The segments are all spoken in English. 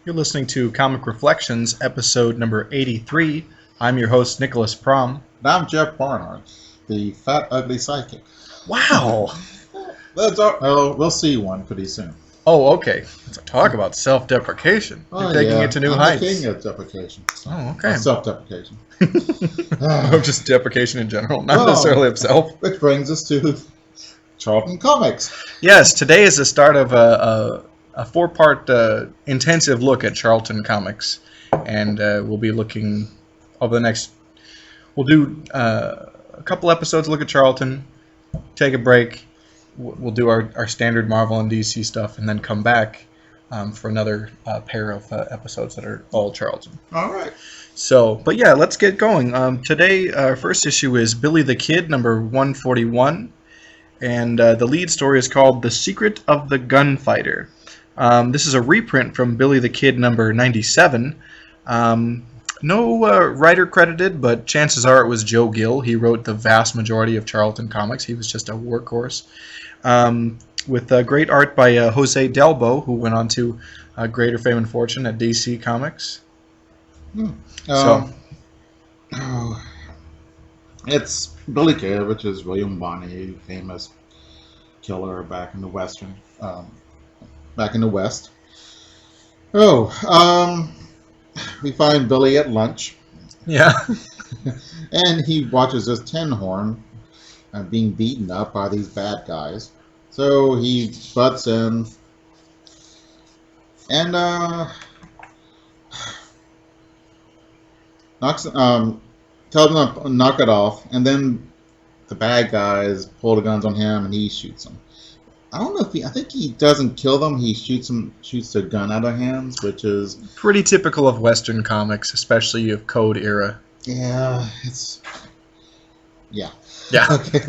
You're listening to Comic Reflections, episode number 83. I'm your host, Nicholas Prom. And I'm Jeff Barnard, the fat, ugly psychic. Wow! We'll see one pretty soon. Oh, okay. Let's talk about self-deprecation. You're taking it to new heights. I'm taking it deprecation. Oh, okay. Self-deprecation. Just deprecation in general, not necessarily of self. Which brings us to Charlton Comics. Yes, today is the start of a four-part intensive look at Charlton Comics. And we'll be looking over the next... We'll do a couple episodes, look at Charlton, take a break. We'll do our standard Marvel and DC stuff, and then come back for another pair of episodes that are all Charlton. All right. So, but yeah, let's get going. Today, our first issue is Billy the Kid, number 141, and the lead story is called The Secret of the Gunfighter. This is a reprint from Billy the Kid, number 97. No writer credited, but chances are it was Joe Gill. He wrote the vast majority of Charlton Comics. He was just a workhorse. With great art by Jose Delbo, who went on to greater fame and fortune at DC Comics. It's Billy Kid, which is William Bonney, famous killer back in the West. We find Billy at lunch. Yeah. And he watches this tin horn being beaten up by these bad guys. So he butts in and tells them to knock it off, and then the bad guys pull the guns on him and he shoots them. I don't know if I think he doesn't kill them. He shoots the gun out of hands, which is pretty typical of Western comics, especially of Code era. Yeah. Yeah. Okay.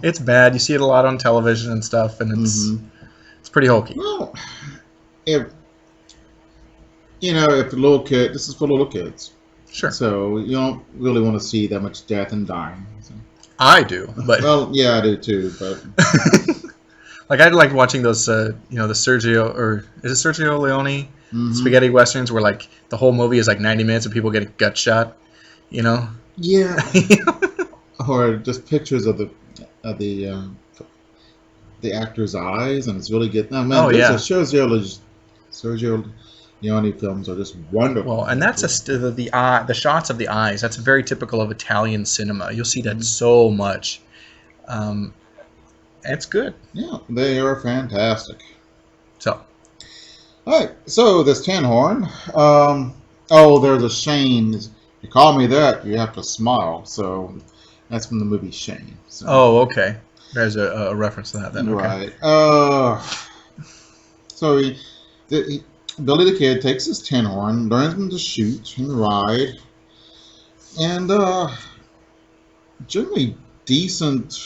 It's bad. You see it a lot on television and stuff, and it's pretty hokey. Well, if a little kid, this is for little kids. Sure. So you don't really want to see that much death and dying. So. I do, but well, yeah, I do too, but. Like I like watching those, the Sergio, or is it Sergio Leone spaghetti westerns where like the whole movie is like 90 minutes and people get a gut shot, Yeah. Or just pictures of the actor's eyes, and it's really good. No, man, Sergio Leone films are just wonderful. Well, and that's the shots of the eyes. That's very typical of Italian cinema. You'll see that so much. It's good. Yeah, they are fantastic. So. All right, so this tin horn. There's a Shane. You call me that, you have to smile. So that's from the movie Shane. So. Oh, okay. There's a reference to that then. Right. So Billy the Kid takes his tin horn, learns him to shoot and ride, and generally decent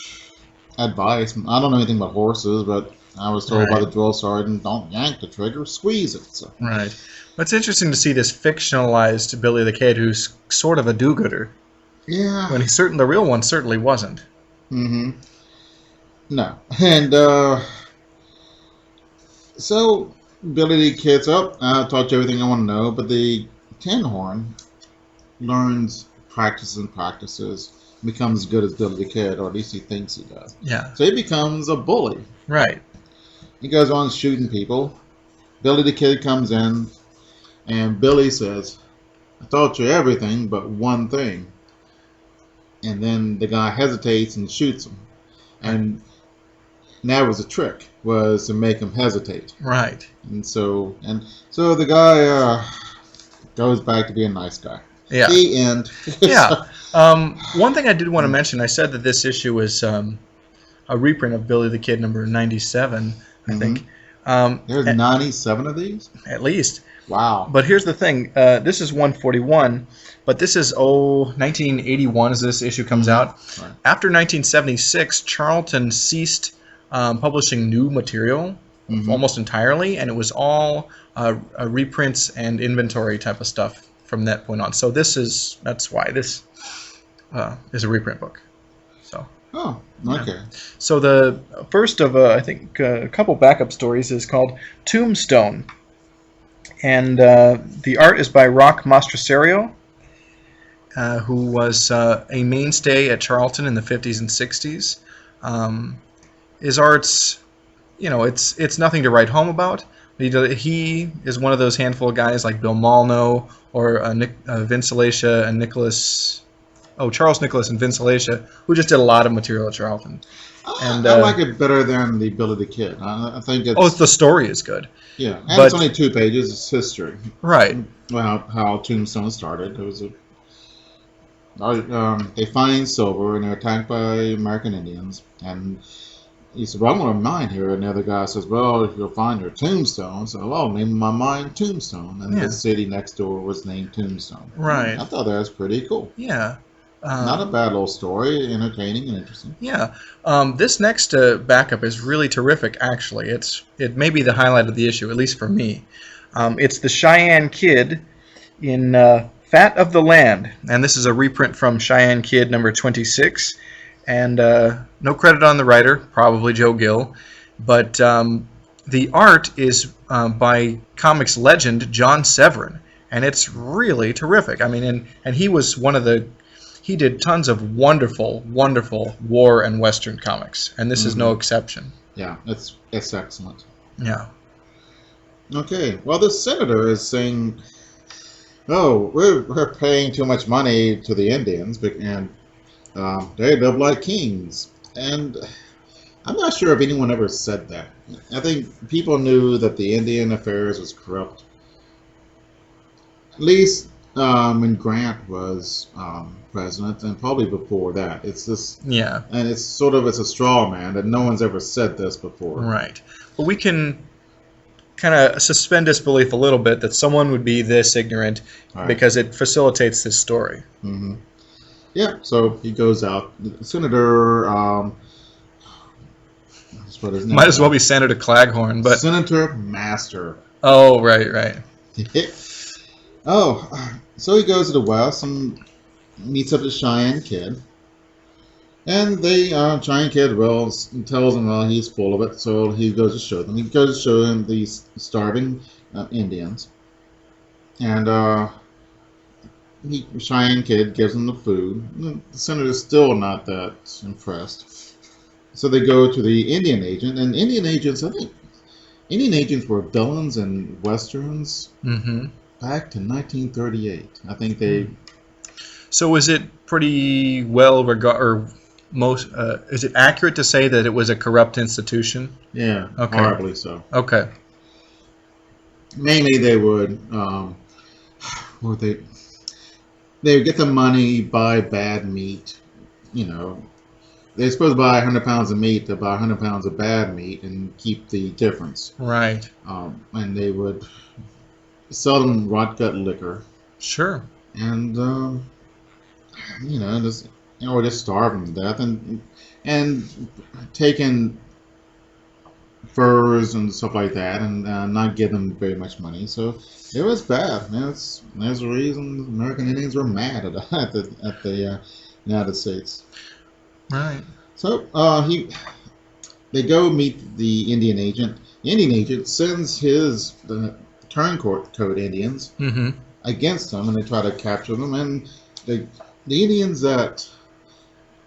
advice. I don't know anything about horses, but I was told by the drill sergeant, don't yank the trigger, squeeze it. So. Right. Well, it's interesting to see this fictionalized Billy the Kid who's sort of a do-gooder. Yeah. When the real one certainly wasn't. Mm-hmm. No. And so Billy the Kid's up. I taught you everything I want to know, but the tin horn learns practices, becomes as good as Billy the Kid, or at least he thinks he does. Yeah. So he becomes a bully. Right. He goes on shooting people. Billy the Kid comes in, and Billy says, I taught you everything but one thing. And then the guy hesitates and shoots him. And that was a trick, was to make him hesitate. Right. And so the guy goes back to being a nice guy. Yeah. The end. Yeah. One thing I did want to mention, I said that this issue was a reprint of Billy the Kid number 97, I think. There's 97 of these? At least. Wow. But here's the thing. This is 141, but this is 1981 as this issue comes out. Right. After 1976, Charlton ceased publishing new material almost entirely, and it was all reprints and inventory type of stuff from that point on. So that's why this is a reprint book. So. Oh, okay. Yeah. So the first of, I think, a couple backup stories is called Tombstone. And the art is by Rock Mastroserio, who was a mainstay at Charlton in the 50s and 60s. His art's, it's nothing to write home about. He is one of those handful of guys like Bill Malno or Vince Alatia and Charles Nicholas and Vince Alatia, who just did a lot of material at Charlton. And I like it better than the Billy the Kid. I think it's... the story is good. Yeah, and it's only 2 pages. It's history. Right. Well, how Tombstone started. It was they find silver and they're attacked by American Indians. And he said, well, I'm going to mine here. And the other guy says, well, if you'll find your tombstone. So, well, I'll name my mine Tombstone. And the city next door was named Tombstone. Right. I thought that was pretty cool. Yeah. Not a bad little story, entertaining and interesting. Yeah. This next backup is really terrific, actually. It may be the highlight of the issue, at least for me. It's the Cheyenne Kid in Fat of the Land. And this is a reprint from Cheyenne Kid number 26. And no credit on the writer, probably Joe Gill. But the art is by comics legend John Severin. And it's really terrific. I mean, and he was one of the... He did tons of wonderful, wonderful war and Western comics, and this is no exception. Yeah, it's excellent. Yeah. Okay, well, the senator is saying, "Oh, we're paying too much money to the Indians, and they live like kings." And I'm not sure if anyone ever said that. I think people knew that the Indian affairs was corrupt. At least when Grant was president, and probably before that. It's this, and it's a straw man that no one's ever said this before. Right. But we can kind of suspend disbelief a little bit that someone would be this ignorant because it facilitates this story. Mm-hmm. Yeah. So he goes out. Senator. What his name Might as well be Senator Claghorn, but Senator Master. Oh, right. So he goes to the west and meets up with Cheyenne Kid. And Cheyenne Kid, tells him, he's full of it, so he goes to show them. He goes to show him these starving Indians. And Cheyenne Kid gives him the food. The senator's still not that impressed. So they go to the Indian agent, and Indian agents were villains in Westerns. Mm-hmm. Back to 1938. I think they... So is it pretty well regarded, is it accurate to say that it was a corrupt institution? Yeah, okay. Horribly so. Okay. Mainly they would, they would get the money, buy bad meat, They're supposed to buy 100 pounds of meat to buy 100 pounds of bad meat and keep the difference. Right. And they would sell them rot gut liquor. Sure. And just starve them to death and taking furs and stuff like that and not give them very much money. So it was bad. There's a reason American Indians were mad at the United States. Right. So they go meet the Indian agent. The Indian agent sends the turncoat Indians against them, and they try to capture them. And the Indians that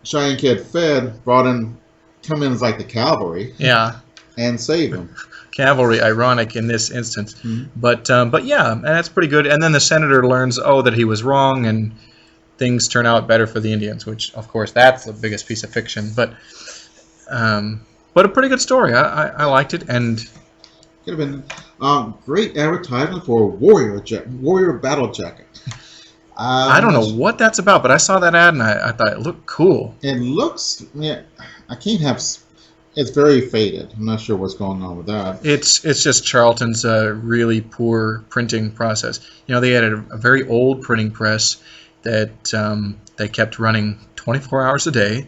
Cheyenne Kid fed come in as like the cavalry. Yeah. And save them. Cavalry, ironic in this instance, Mm-hmm. but yeah, and that's pretty good. And then the senator learns, that he was wrong, and things turn out better for the Indians, which, of course, that's the biggest piece of fiction. But a pretty good story. I liked it, and could have been great advertisement for a warrior battle jacket. I don't know what that's about, but I saw that ad and I thought it looked cool. It looks, it's very faded. I'm not sure what's going on with that. It's just Charlton's really poor printing process. They had a very old printing press that they kept running 24 hours a day.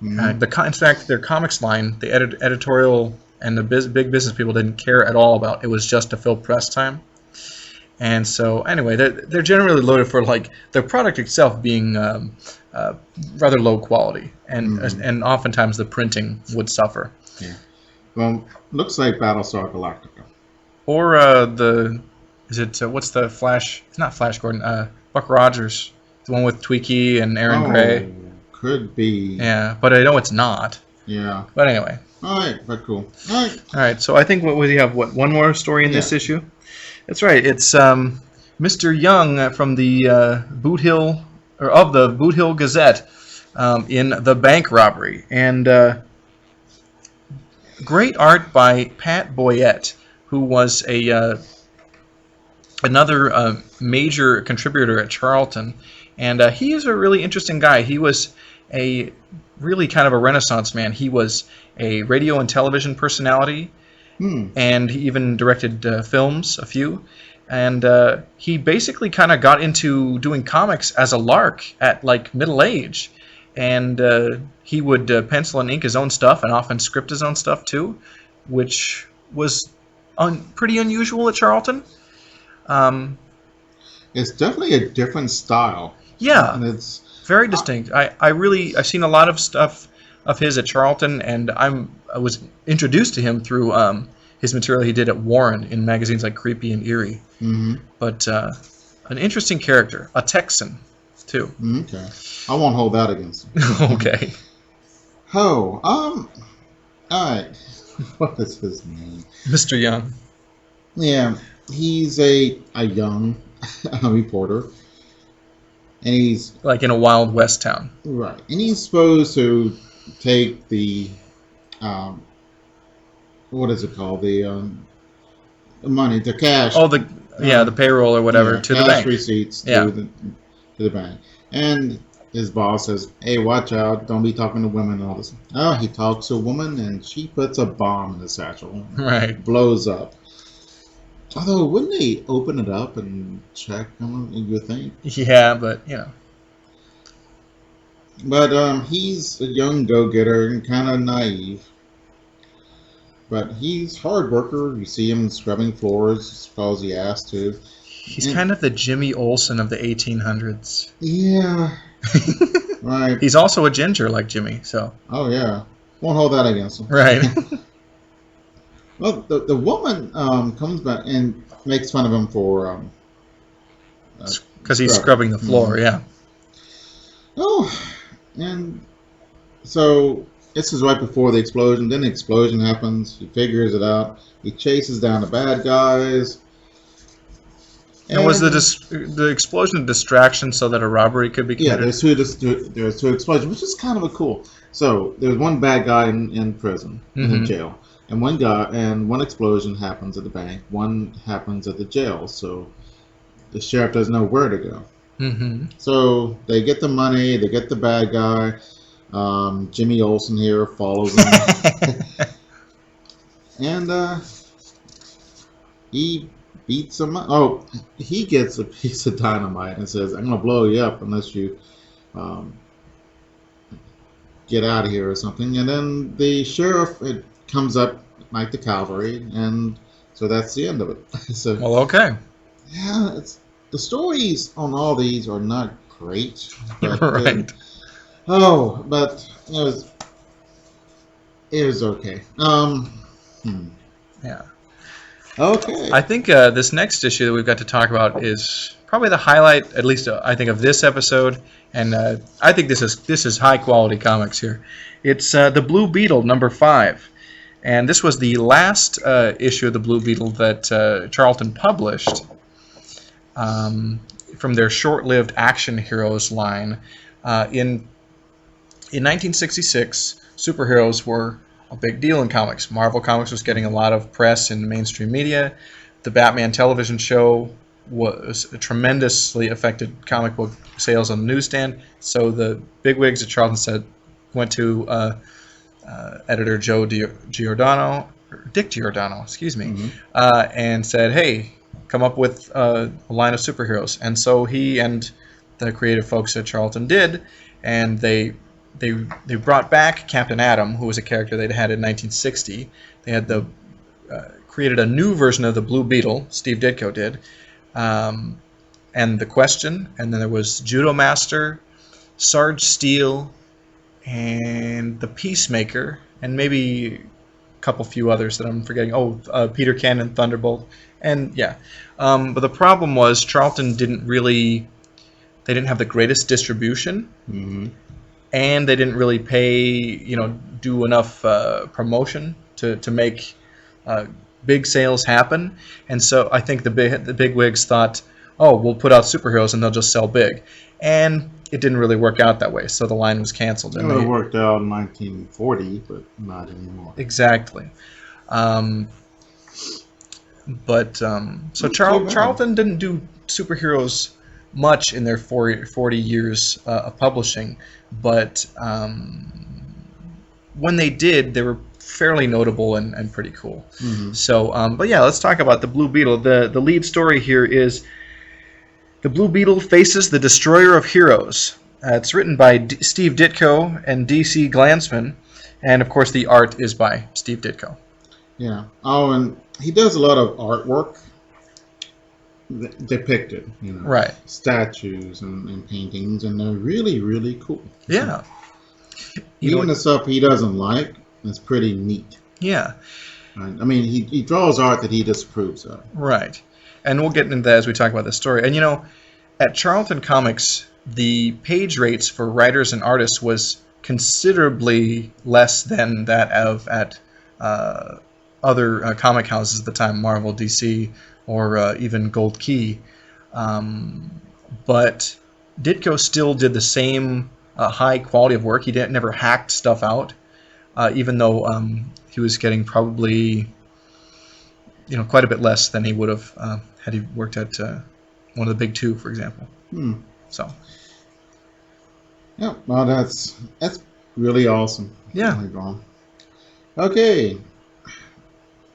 Mm-hmm. In fact, their comics line, the editorial and the big business people didn't care at all about. It was just to fill press time. And so, anyway, they're generally loaded for their product itself being rather low quality, and oftentimes the printing would suffer. Yeah. Well, looks like Battlestar Galactica. Or Is it what's the Flash? It's not Flash Gordon. Buck Rogers, the one with Tweaky and Aaron Gray. Could be. Yeah, but I know it's not. Yeah. But anyway. All right, but cool. All right. All right. So I think we have one more story in this issue. That's right. It's Mr. Young from the Boot Hill of the Boot Hill Gazette in the bank robbery, and great art by Pat Boyette, who was another major contributor at Charlton, and he is a really interesting guy. He was a really kind of a Renaissance man. He was a radio and television personality, and he even directed films, a few. And he basically kind of got into doing comics as a lark at like middle age, and he would pencil and ink his own stuff and often script his own stuff too, which was pretty unusual at Charlton. It's definitely a different style. Yeah, and it's very distinct. I've seen a lot of stuff of his at Charlton, and I was introduced to him through his material he did at Warren in magazines like Creepy and Eerie. Mm-hmm. But an interesting character, a Texan too. Okay, I won't hold that against him. Okay. All right. What is his name? Mr. Young. Yeah, he's a young reporter, and he's like in a Wild West town. Right, and he's supposed to take the what is it called? The money, the cash. Oh, the payroll or whatever to the bank. Receipts to the bank. And his boss says, "Hey, watch out! Don't be talking to women and all this." Oh, he talks to a woman, and she puts a bomb in the satchel. Right. Blows up. Although, wouldn't they open it up and check them? You think? Yeah, but you know. But he's a young go-getter and kind of naive. But he's a hard worker. You see him scrubbing floors because he has to. He's kind of the Jimmy Olsen of the 1800s. Yeah. Right. He's also a ginger like Jimmy, so. Oh, yeah. Won't hold that against him. Right. Well, the woman comes back and makes fun of him for... because he's scrubbing the floor, yeah. Oh, and so this is right before the explosion. Then the explosion happens. He figures it out. He chases down the bad guys. And was the explosion a distraction so that a robbery could be committed? Yeah, there's two explosions, which is kind of a cool. So there's one bad guy in prison, in jail, and one explosion happens at the bank. One happens at the jail. So the sheriff doesn't know where to go. Mm-hmm. So they get the money. They get the bad guy. Jimmy Olsen here follows him, and he beats him up. Oh, he gets a piece of dynamite and says, "I'm gonna blow you up unless you get out of here," or something. And then the sheriff comes up like the cavalry, and so that's the end of it. So, well, okay. Yeah, the stories on all these are not great. But right. But it was okay. Yeah. Okay. I think this next issue that we've got to talk about is probably the highlight, at least I think, of this episode, and I think this is high quality comics here. It's the Blue Beetle #5, and this was the last issue of the Blue Beetle that Charlton published from their short-lived Action Heroes line. In 1966, superheroes were a big deal in comics. Marvel Comics was getting a lot of press in mainstream media. The Batman television show was tremendously affected comic book sales on the newsstand. So the bigwigs at Charlton went to editor Dick Giordano, excuse me, and said, "Hey, come up with a line of superheroes." And so he and the creative folks at Charlton did, and they brought back Captain Atom, who was a character they'd had in 1960. They had created a new version of the Blue Beetle, Steve Ditko did, and the Question, and then there was Judo Master, Sarge Steel, and the Peacemaker, and maybe couple few others that I'm forgetting. Peter Cannon, Thunderbolt, and yeah. But the problem was Charlton they didn't have the greatest distribution, and they didn't really do enough promotion to make big sales happen. And so I think the big wigs thought, oh, we'll put out superheroes and they'll just sell big. And it didn't really work out that way, so the line was canceled. It worked out in 1940, but not anymore. Exactly. So Charlton didn't do superheroes much in their 40 years of publishing, but when they did, they were fairly notable and pretty cool. So, but yeah, let's talk about the Blue Beetle. The lead story here is the Blue Beetle faces the Destroyer of Heroes. It's written by Steve Ditko and DC Glansman, and of course the art is by Steve Ditko. Yeah. Oh, and he does a lot of artwork depicted, right? Statues and paintings, and they're really, really cool. Yeah. Even the stuff he doesn't like is pretty neat. Yeah. I mean, he draws art that he disapproves of. Right. And we'll get into that as we talk about this story. And at Charlton Comics, the page rates for writers and artists was considerably less than that at other comic houses at the time, Marvel, DC, or even Gold Key. But Ditko still did the same high quality of work. He never hacked stuff out, even though he was getting probably quite a bit less than he would have had he worked at one of the big two, for example. So. Yeah, well, that's really awesome. Yeah. Okay.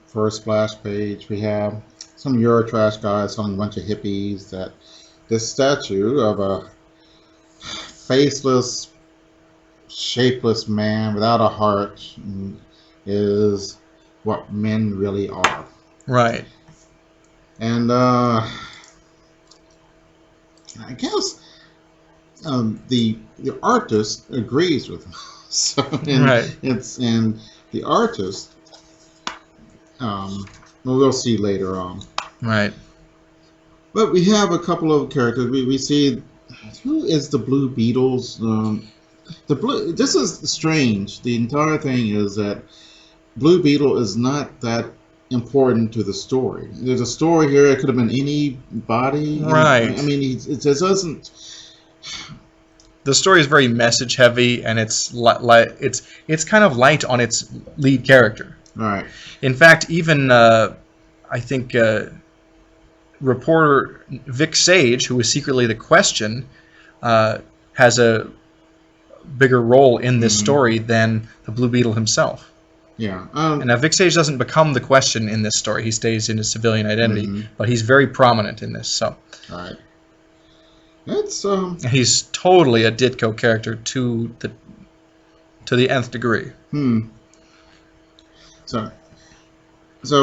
First splash page, we have some Eurotrash guys telling a bunch of hippies that this statue of a faceless, shapeless man without a heart is what men really are. Right. And I guess the artist agrees with him. So, right. And the artist, we'll see later on. Right. But we have a couple of characters. We see who is the Blue Beetles. This is strange. The entire thing is that Blue Beetle is not that important to the story. There's a story here. It could have been anybody. Right. I mean, it just doesn't. The story is very message heavy, and it's kind of light on its lead character. Right. In fact, even I think reporter Vic Sage, who was secretly the Question, has a bigger role in this story than the Blue Beetle himself. Yeah. And now Vic Sage doesn't become the Question in this story. He stays in his civilian identity, but he's very prominent in this. So. All right. It's He's totally a Ditko character to the nth degree. So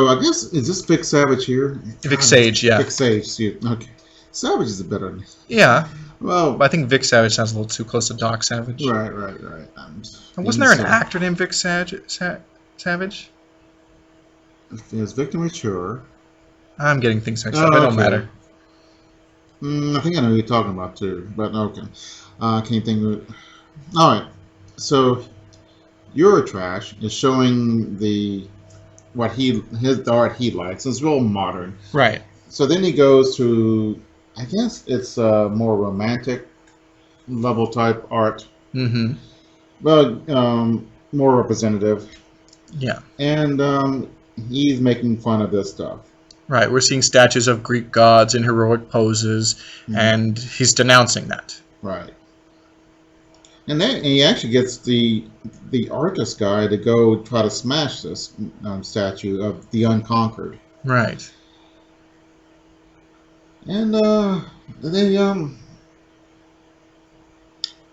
I guess, is this Vic Savage here? Vic Sage, yeah. Vic Sage, okay. Savage is a better name. Yeah. Well, but I think Vic Savage sounds a little too close to Doc Savage. Right. And wasn't there an actor named Vic Savage? Is Victor Mature? I'm getting things mixed up. It don't matter. I think I know who you're talking about too, but okay. Can you think of it? All right. So Eurotrash is showing the art he likes. It's real modern. Right. So then he goes to, I guess it's more romantic level type art. Mm-hmm. Well, more representative. Yeah. And he's making fun of this stuff. Right. We're seeing statues of Greek gods in heroic poses, and he's denouncing that. Right. And then he actually gets the artist guy to go try to smash this statue of the Unconquered. Right. And they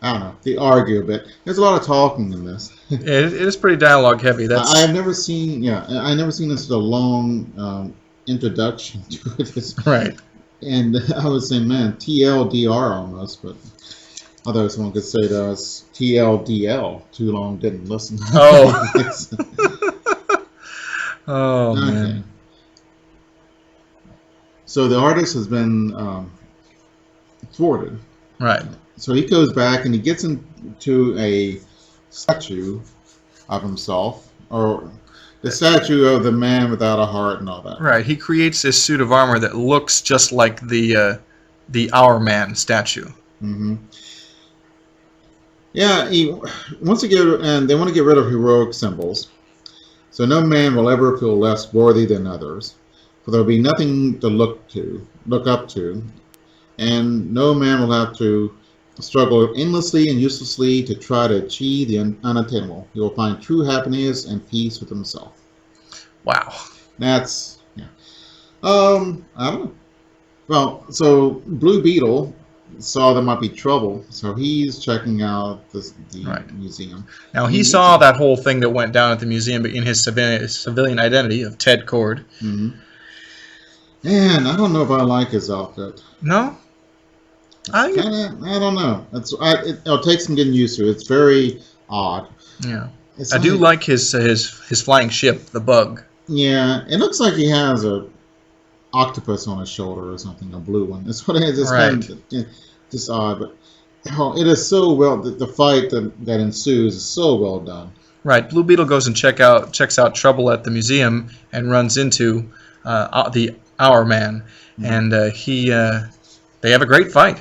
I don't know, they argue a bit. There's a lot of talking in this. it is pretty dialogue heavy. I've never seen this a long introduction to it. Right. And I was saying, man, TLDR almost, but although someone could say to us TLDL, too long didn't listen. Oh. Oh Okay. man. So the artist has been thwarted. Right. So he goes back and he gets into a statue of himself, or the statue of the man without a heart and all that. Right. He creates this suit of armor that looks just like the Our Man statue. Mm-hmm. Yeah, he wants to get, and they want to get rid of heroic symbols, so no man will ever feel less worthy than others, for there will be nothing to look up to, and no man will have to struggle endlessly and uselessly to try to achieve the unattainable. He will find true happiness and peace with himself. Wow. That's yeah. I don't know. Well, so Blue Beetle saw there might be trouble, so he's checking out the Right. museum. Now he saw that whole thing that went down at the museum in his civilian identity of Ted Cord. Mm-hmm. Man, I don't know if I like his outfit. No. I don't know. It'll take some getting used to. It's very odd. Yeah. It's I do like his flying ship, the Bug. Yeah, it looks like he has a octopus on his shoulder or something, a blue one. That's what it is. It's Right. kind of, just odd, but it is so well. The fight that ensues is so well done. Right. Blue Beetle goes and checks out trouble at the museum and runs into the Our Man, and they have a great fight.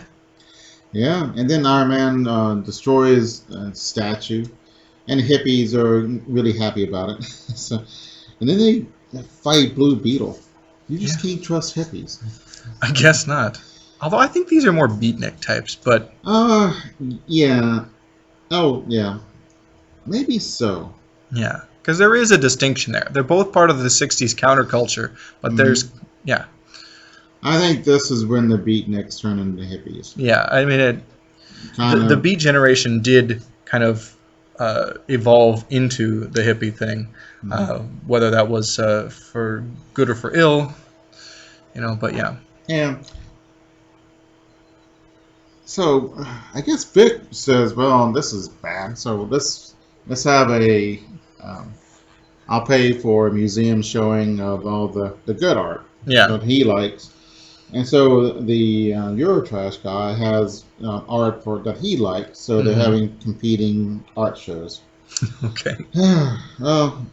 Yeah, and then Iron Man destroys a statue, and the hippies are really happy about it. So, and then they fight Blue Beetle. You just can't trust hippies. I guess not. Although I think these are more beatnik types, but Yeah. Oh, yeah. Maybe so. yeah, because there is a distinction there. They're both part of the '60s counterculture, but there's I think this is when the beatniks turn into hippies. Yeah, I mean, the Beat generation did kind of evolve into the hippie thing, whether that was for good or for ill, but yeah. Yeah. So, I guess Vic says, well, this is bad, so let's have I'll pay for a museum showing of all the good art that he likes. And so the Eurotrash guy has art that he likes, so they're having competing art shows. Okay. Well,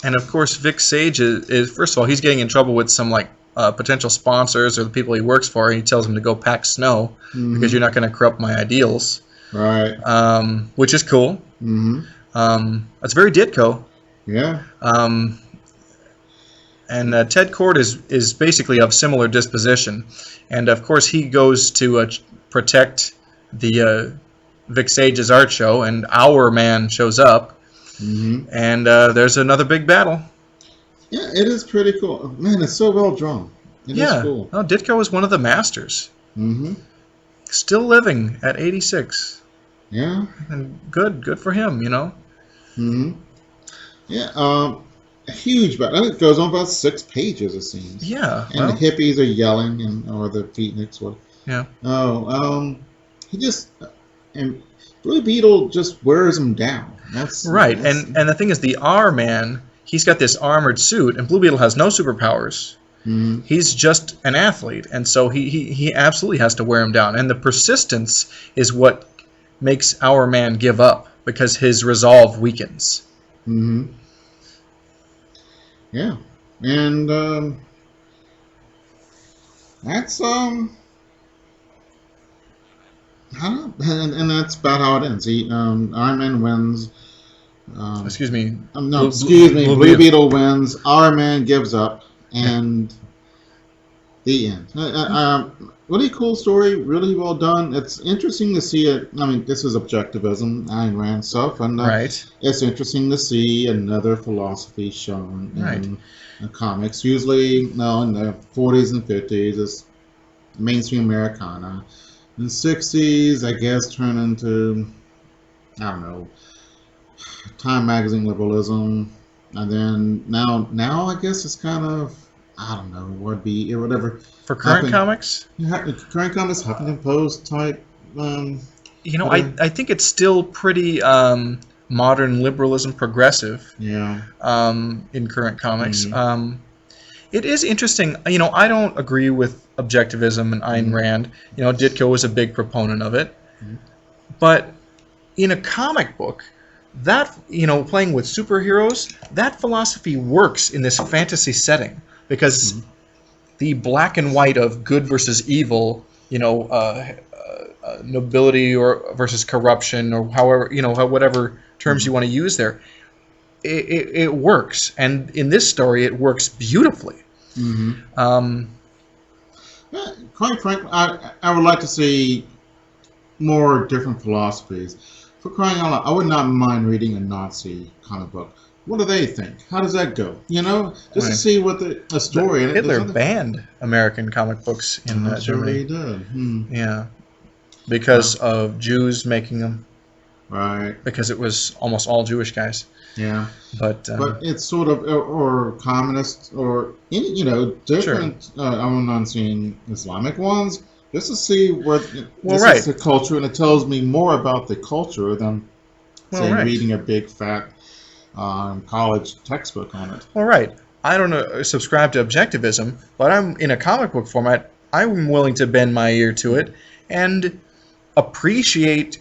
and of course, Vic Sage is first of all, he's getting in trouble with some potential sponsors or the people he works for, and he tells them to go pack snow because you're not going to corrupt my ideals. Right. Which is cool. Mm-hmm. That's very Ditko. Yeah. And Ted Cord is basically of similar disposition, and of course he goes to protect the Vic Sage's art show, and Our Man shows up, and there's another big battle. Yeah, it is pretty cool. Man, it's so well drawn. It is cool. No, Ditko is one of the masters. Mm-hmm. Still living at 86. Yeah. And good for him, Mm-hmm. Yeah. A huge battle. It goes on about 6 pages, it seems. Yeah. And the hippies are yelling, or the beatniks. Yeah. And Blue Beetle just wears him down. That's right. And the thing is, the Our Man, he's got this armored suit, and Blue Beetle has no superpowers. Mm-hmm. He's just an athlete, and so he absolutely has to wear him down. And the persistence is what makes Our Man give up, because his resolve weakens. Mm-hmm. Yeah, and that's I don't know, and that's about how it ends. Iron Man wins. Excuse me. Blue Beetle wins. Iron Man gives up, and the end. Really cool story. Really well done. It's interesting to see it. I mean, this is objectivism, Ayn Rand stuff, and it's interesting to see another philosophy shown in comics. Usually, in the 40s and 50s, it's mainstream Americana. In the 60s, I guess, turned into, I don't know, Time magazine liberalism, and then now I guess it's kind of, I don't know, whatever. For current comics? Current comics, Huffington Post type. I think it's still pretty modern liberalism, progressive, Yeah. in current comics. Mhm. It is interesting. I don't agree with objectivism and Ayn Mhm. Rand. Ditko was a big proponent of it. Mhm. But in a comic book, that playing with superheroes, that philosophy works in this fantasy setting because Mhm. the black and white of good versus evil, nobility or versus corruption, or however whatever terms Mhm. you want to use there, it works, and in this story, it works beautifully. Mhm. Um, Yeah, quite frankly, I would like to see more different philosophies. For crying out loud, I would not mind reading a Nazi comic book. What do they think? How does that go? Just to right. see what the story in it. There's Hitler other. banned American comic books in I'm sure Germany. he did. Hmm. Yeah, Uh, because of Jews making them, right. because it was almost all Jewish guys. Yeah. But But it's sort of or communist or any sure. different. I'm not seeing Islamic ones just to see what Well, this is right. the culture, and it tells me more about the culture than Well, say right. reading a big fat college textbook on it. Well, right. I don't subscribe to objectivism, but I'm in a comic book format. I'm willing to bend my ear to it and appreciate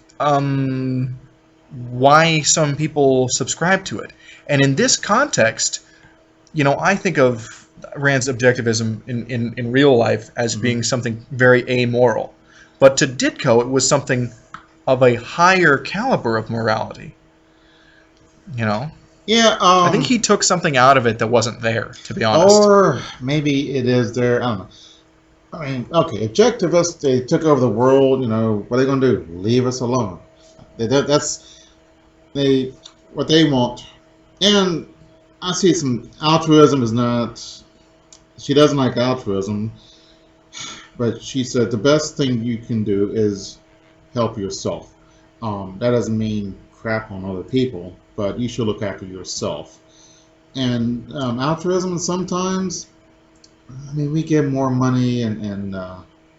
why some people subscribe to it. And in this context, I think of Rand's objectivism in real life as Hmm. being something very amoral. But to Ditko, it was something of a higher caliber of morality. You know, Yeah. I think he took something out of it that wasn't there, to be honest. Or maybe it is there. I don't know. I mean, okay, objectivists, they took over the world. What are they going to do? Leave us alone. That's they what they want. And I see some altruism is not. She doesn't like altruism, but she said the best thing you can do is help yourself. That doesn't mean crap on other people, but you should look after yourself. And altruism sometimes, I mean, we get more money, and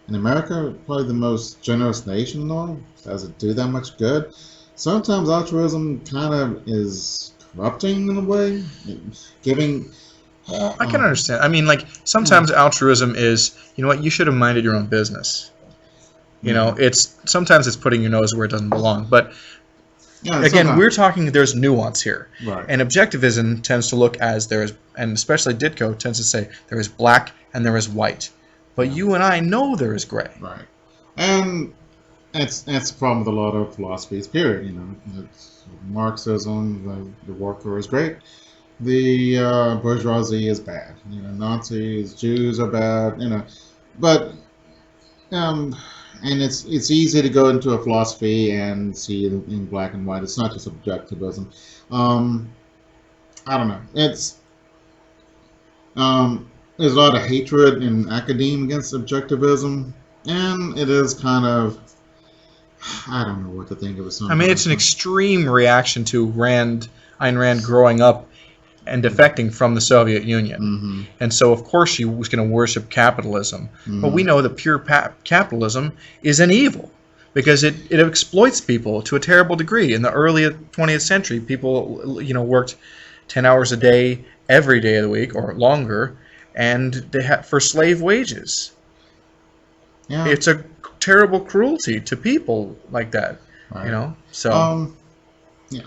in America, probably the most generous nation in the world. Does it do that much good? Sometimes altruism kind of is corrupting in a way, giving. Well, I can Um, understand. I mean, like, hmm, sometimes altruism is, what, you should have minded your own business. yeah, Sometimes it's putting your nose where it doesn't belong. But yeah, again, we're sometimes, talking, there's nuance here. right, And objectivism tends to look as there is, and especially Ditko tends to say there is black and there is white. But yeah, you and I know there is gray. right, and that's the problem with a lot of philosophies. Period. It's Marxism, the worker is great. The bourgeoisie is bad. Nazis, Jews are bad. But um, and it's easy to go into a philosophy and see it in black and white. It's not just objectivism. Um, I don't know. There's a lot of hatred in academia against objectivism, and it is kind of I don't know what to think of it I mean, it's sometimes. an extreme reaction to Ayn Rand growing up and defecting from the Soviet Union. Mm-hmm. And so, of course, she was going to worship capitalism. But we Mm-hmm. know that pure capitalism is an evil because it exploits people to a terrible degree. In the early 20th century, people worked 10 hours a day every day of the week or longer, and they had for slave wages. Yeah. It's a terrible cruelty to people like that, Right. So, Um. Yeah.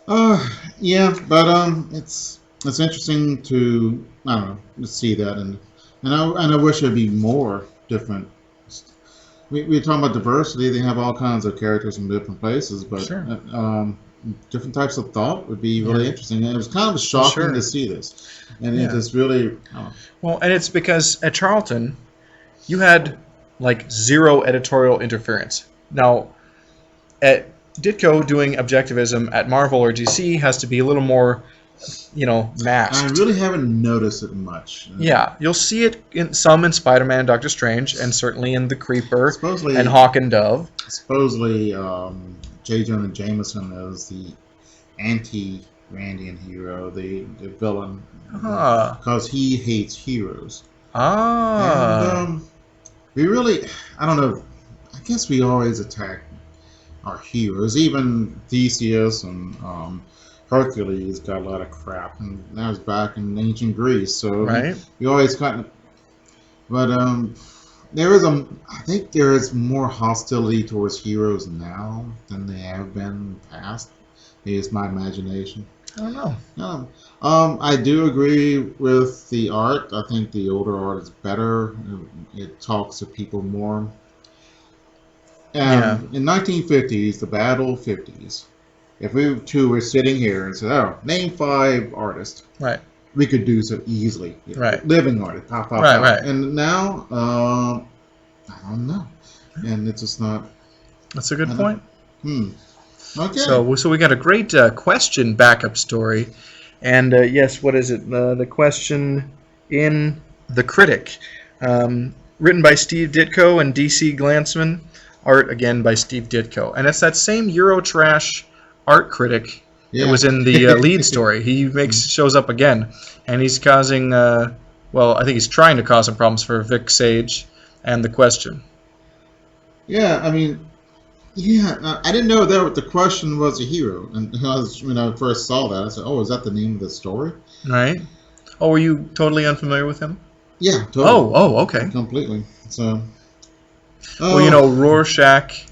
Uh. Yeah. But it's interesting to I don't know to see that and I wish there'd be more different. We're talking about diversity. They have all kinds of characters from different places, but sure. different types of thought would be Yeah. really interesting. And it was kind of shocking to Sure. see this, and it Yeah. just really. Oh, Well, and it's because at Charlton, you had like zero editorial interference. Now, at Ditko, doing objectivism at Marvel or DC has to be a little more, I masked. really haven't noticed it much. Yeah, you'll see it in Spider-Man, Doctor Strange, and certainly in the Creeper and Supposedly, Hawk and Dove. supposedly, J. Jonah Jameson is the anti-Randian hero, the villain, Ah, because he hates heroes. And ah, we really, I don't know. I guess we always attack are heroes. Even Theseus and Hercules got a lot of crap, and that was back in ancient Greece. So Right. you always kind of, but there is I think there is more hostility towards heroes now than they have been in the past. Maybe it's my imagination. I don't know. No. I do agree with the art. I think the older art is better. It talks to people more. Yeah. In 1950s, the bad old 50s, if we two were sitting here and said, "Oh, name 5 artists," Right. we could do so easily. Right. Living artists, pop, pop, Right, pop. right. And now, I don't know. And it's just not. That's a good I don't- point. Okay. So we got a great question backup story, and yes, what is it? The question in The Critic, written by Steve Ditko and DC Glantzman, art again by Steve Ditko, and it's that same Eurotrash art critic that was in the lead story. He shows up again, and he's causing I think he's trying to cause some problems for Vic Sage and The Question. Yeah, I mean, I didn't know that the Question was a hero, and when I first saw that, I said, "Oh, is that the name of the story?" Right? Oh, were you totally unfamiliar with him? Yeah, totally. Oh, okay. Completely. So. Well, Rorschach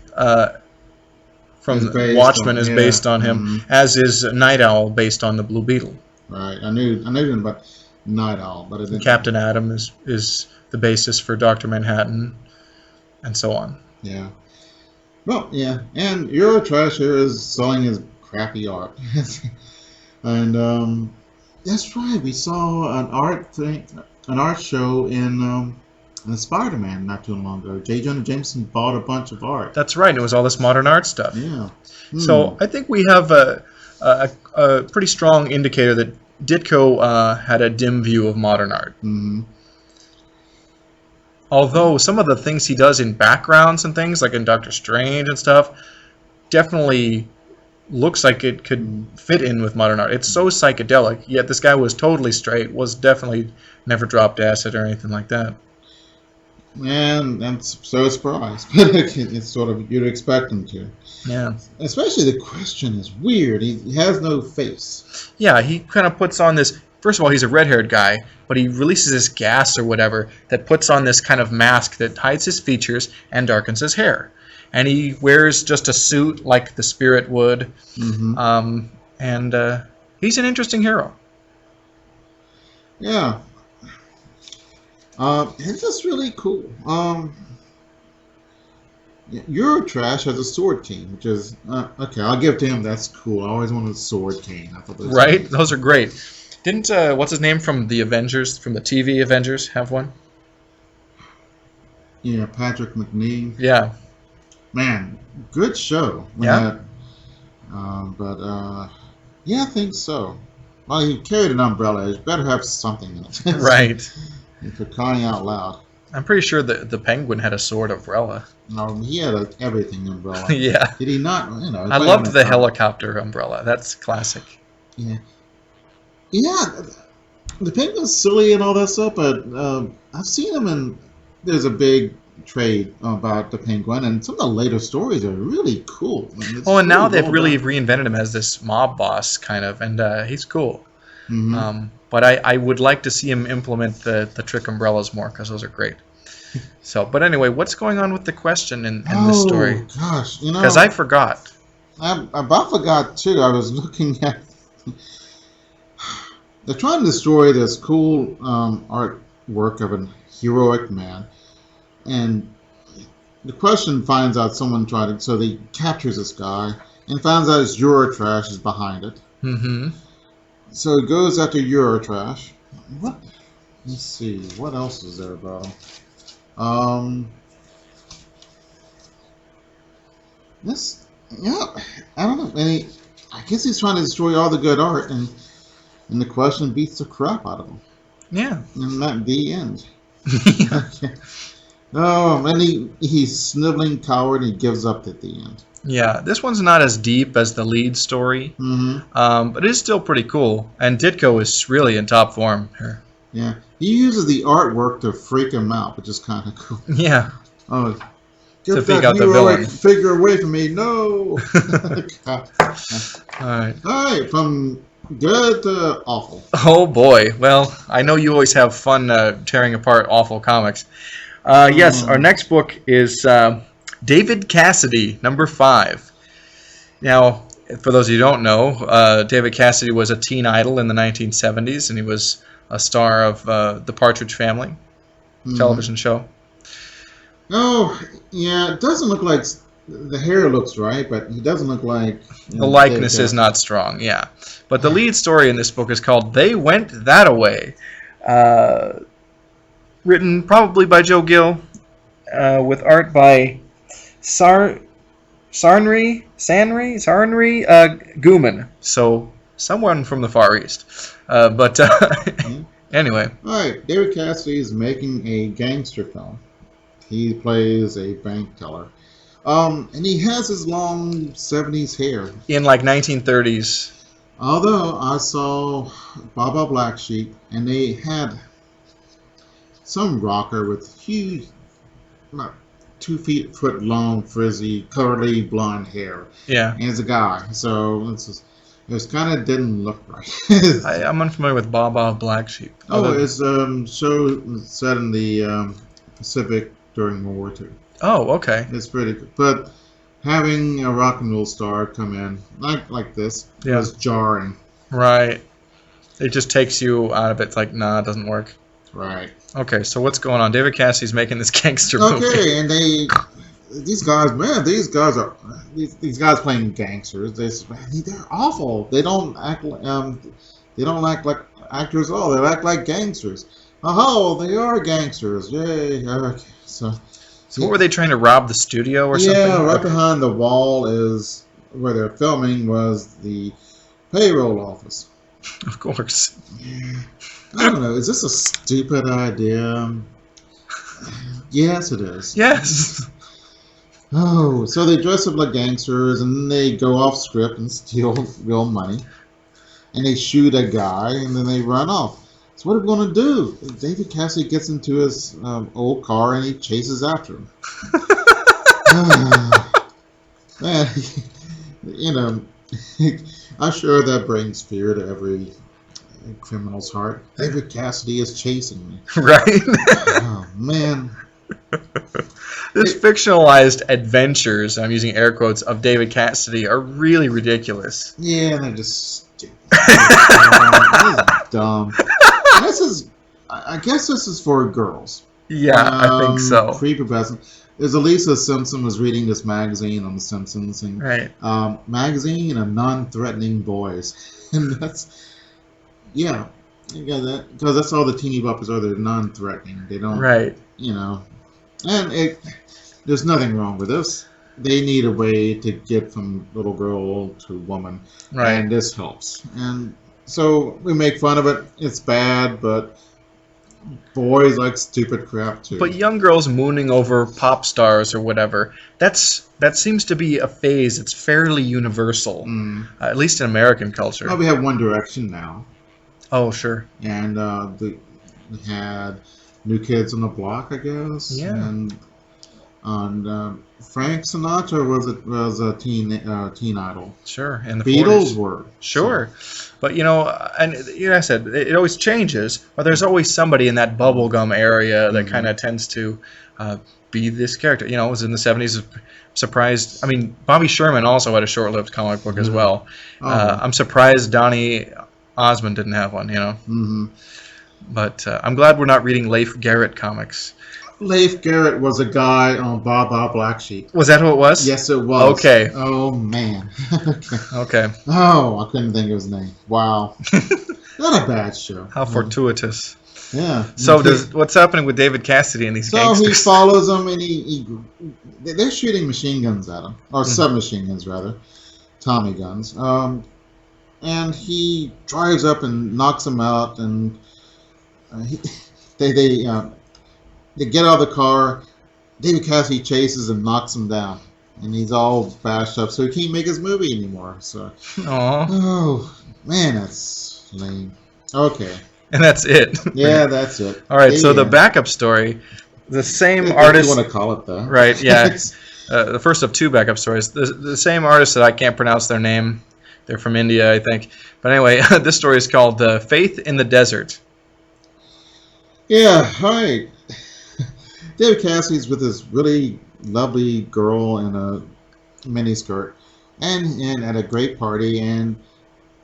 from Watchmen is based on him, Mm-hmm. as is Night Owl based on the Blue Beetle. Right. I knew about Night Owl, but I didn't. Captain Atom is the basis for Dr. Manhattan, and so on. Yeah. Well, yeah, and Eurotrash here is selling his crappy art, and that's right. We saw an art show in Spider-Man not too long ago. J. Jonah Jameson bought a bunch of art. That's right. It was all this modern art stuff. Yeah. So I think we have a pretty strong indicator that Ditko had a dim view of modern art. Mm-hmm. Although some of the things he does in backgrounds and things, like in Doctor Strange and stuff, definitely looks like it could fit in with modern art. It's so psychedelic, yet this guy was totally straight, was definitely never dropped acid or anything like that. And I'm so surprised. It's sort of, you'd expect him to. Yeah. Especially The Question is weird. He has no face. Yeah, he kind of puts on this... First of all, he's a red-haired guy, but he releases this gas or whatever that puts on this kind of mask that hides his features and darkens his hair. And he wears just a suit like the Spirit would. Mm-hmm. And he's an interesting hero. Yeah. It's just really cool. Eurotrash has a sword cane, which is... okay, I'll give it to him. That's cool. I always wanted a sword cane. I thought Right? Those are great. Didn't, what's his name from the Avengers, from the TV Avengers, have one? Yeah, Patrick McNee. Yeah. Man, good show. Yeah. Yeah, I think so. Well, he carried an umbrella. He better have something in it. Right. For crying out loud. I'm pretty sure the Penguin had a sword umbrella. No, he had an everything umbrella. Yeah. Did he not? I loved the helicopter umbrella. That's classic. Yeah. Yeah, the Penguin's silly and all that stuff, but I've seen him in... There's a big trade about the Penguin, and some of the later stories are really cool. And now they've really reinvented him as this mob boss, kind of, and he's cool. Mm-hmm. But I would like to see him implement the trick umbrellas more, because those are great. So, but anyway, what's going on with The Question in this story? Oh, gosh, Because I forgot. I about forgot, too. I was looking at... They're trying to destroy this cool artwork of a heroic man. And The Question finds out someone tried to... So he captures this guy and finds out it's Eurotrash is behind it. Mm-hmm. So he goes after Eurotrash. What? Let's see. What else is there about him? This... Yeah, I don't know. And I guess he's trying to destroy all the good art, and The Question beats the crap out of him. Yeah. And that's the end. Yeah. Oh, and he's sniveling coward, and he gives up at the end. Yeah, this one's not as deep as the lead story, but it is still pretty cool. And Ditko is really in top form here. Yeah, he uses the artwork to freak him out, which is kind of cool. Yeah. Oh, to Get fake out that the heroic villain. figure away from me! No. All right. All right, from good to awful. Oh boy. Well, I know you always have fun tearing apart awful comics. Yes, our next book is David Cassidy, number 5. Now, for those of you who don't know, David Cassidy was a teen idol in the 1970s, and he was a star of the Partridge Family television show. Oh, yeah, it doesn't look like the hair looks right, but he doesn't look like The likeness is not strong, yeah. But the lead story in this book is called They Went That-A-Way. Written probably by Joe Gill, with art by Sarnri Guman. So someone from the Far East. Anyway. All right, David Cassidy is making a gangster film. He plays a bank teller. And he has his long 70s hair. In like 1930s. Although I saw Baba Black Sheep, and they had some rocker with huge, about 2 foot long, frizzy, curly, blonde hair. Yeah. And it's a guy, so it kind of didn't look right. I'm unfamiliar with Baba Black Sheep. It's show set in the Pacific during World War II. Oh, okay. It's pretty good. But having a rock and roll star come in like this was jarring. Right. It just takes you out of it. It's like, nah, it doesn't work. Right. Okay, so what's going on? David Cassidy's making this gangster movie. Okay, and these guys playing gangsters. They're awful. They don't act like actors at all. They act like gangsters. Oh, they are gangsters. Yay. Okay. So what were they trying to rob the studio or something? Yeah, right behind the wall is where they're filming was the payroll office. Of course. Yeah. I don't know. Is this a stupid idea? Yes, it is. Yes. Oh, so they dress up like gangsters and then they go off script and steal real money. And they shoot a guy and then they run off. So what are we going to do? David Cassidy gets into his old car and he chases after him. Man, you know, I'm sure that brings fear to every criminal's heart. David Cassidy is chasing me. Right? Oh, man. This fictionalized adventures, I'm using air quotes, of David Cassidy are really ridiculous. Yeah, they're just stupid. This is dumb. I guess this is for girls. Yeah, I think so. Prepubescent. There's Elisa Simpson was reading this magazine on The Simpsons, and right. Magazine of non-threatening boys, and that's that because that's all the teeny boppers are. They're non-threatening. They don't, right? You know, and there's nothing wrong with this. They need a way to get from little girl to woman, right? And this helps. And so we make fun of it. It's bad, but boys like stupid crap too. But young girls mooning over pop stars or whatever, that seems to be a phase. It's fairly universal, at least in American culture. Well, we have One Direction now. Oh, sure. And we had New Kids on the Block, I guess. Yeah. And Frank Sinatra was a teen idol. Sure. And the Beatles 40s. were. Sure. So. But, and I said, it always changes, but there's always somebody in that bubblegum area that kind of tends to be this character. It was in the 70s. Surprised. I mean, Bobby Sherman also had a short-lived comic book as well. I'm surprised Donny Osmond didn't have one, But I'm glad we're not reading Leif Garrett comics. Leif Garrett was a guy on Baba Black Sheep. Was that who it was? Yes, it was. Okay. Oh, man. Okay. Oh, I couldn't think of his name. Wow. Not a bad show. How fortuitous. Yeah. So what's happening with David Cassidy and these gangsters? So he follows them, and they're shooting machine guns at him, or submachine guns rather, Tommy guns. And he drives up and knocks them out, and they get out of the car. David Cassidy chases and knocks him down, and he's all bashed up, so he can't make his movie anymore. So, oh man, that's lame. Okay. And that's it. Yeah, that's it. All right, so the backup story The same If artist, you want to call it that. right? Yeah, the first of 2 backup stories. The same artist that I can't pronounce their name. They're from India, I think. But anyway, this story is called "Faith in the Desert." Yeah, hi. David Cassidy's with this really lovely girl in a miniskirt, and at a great party, and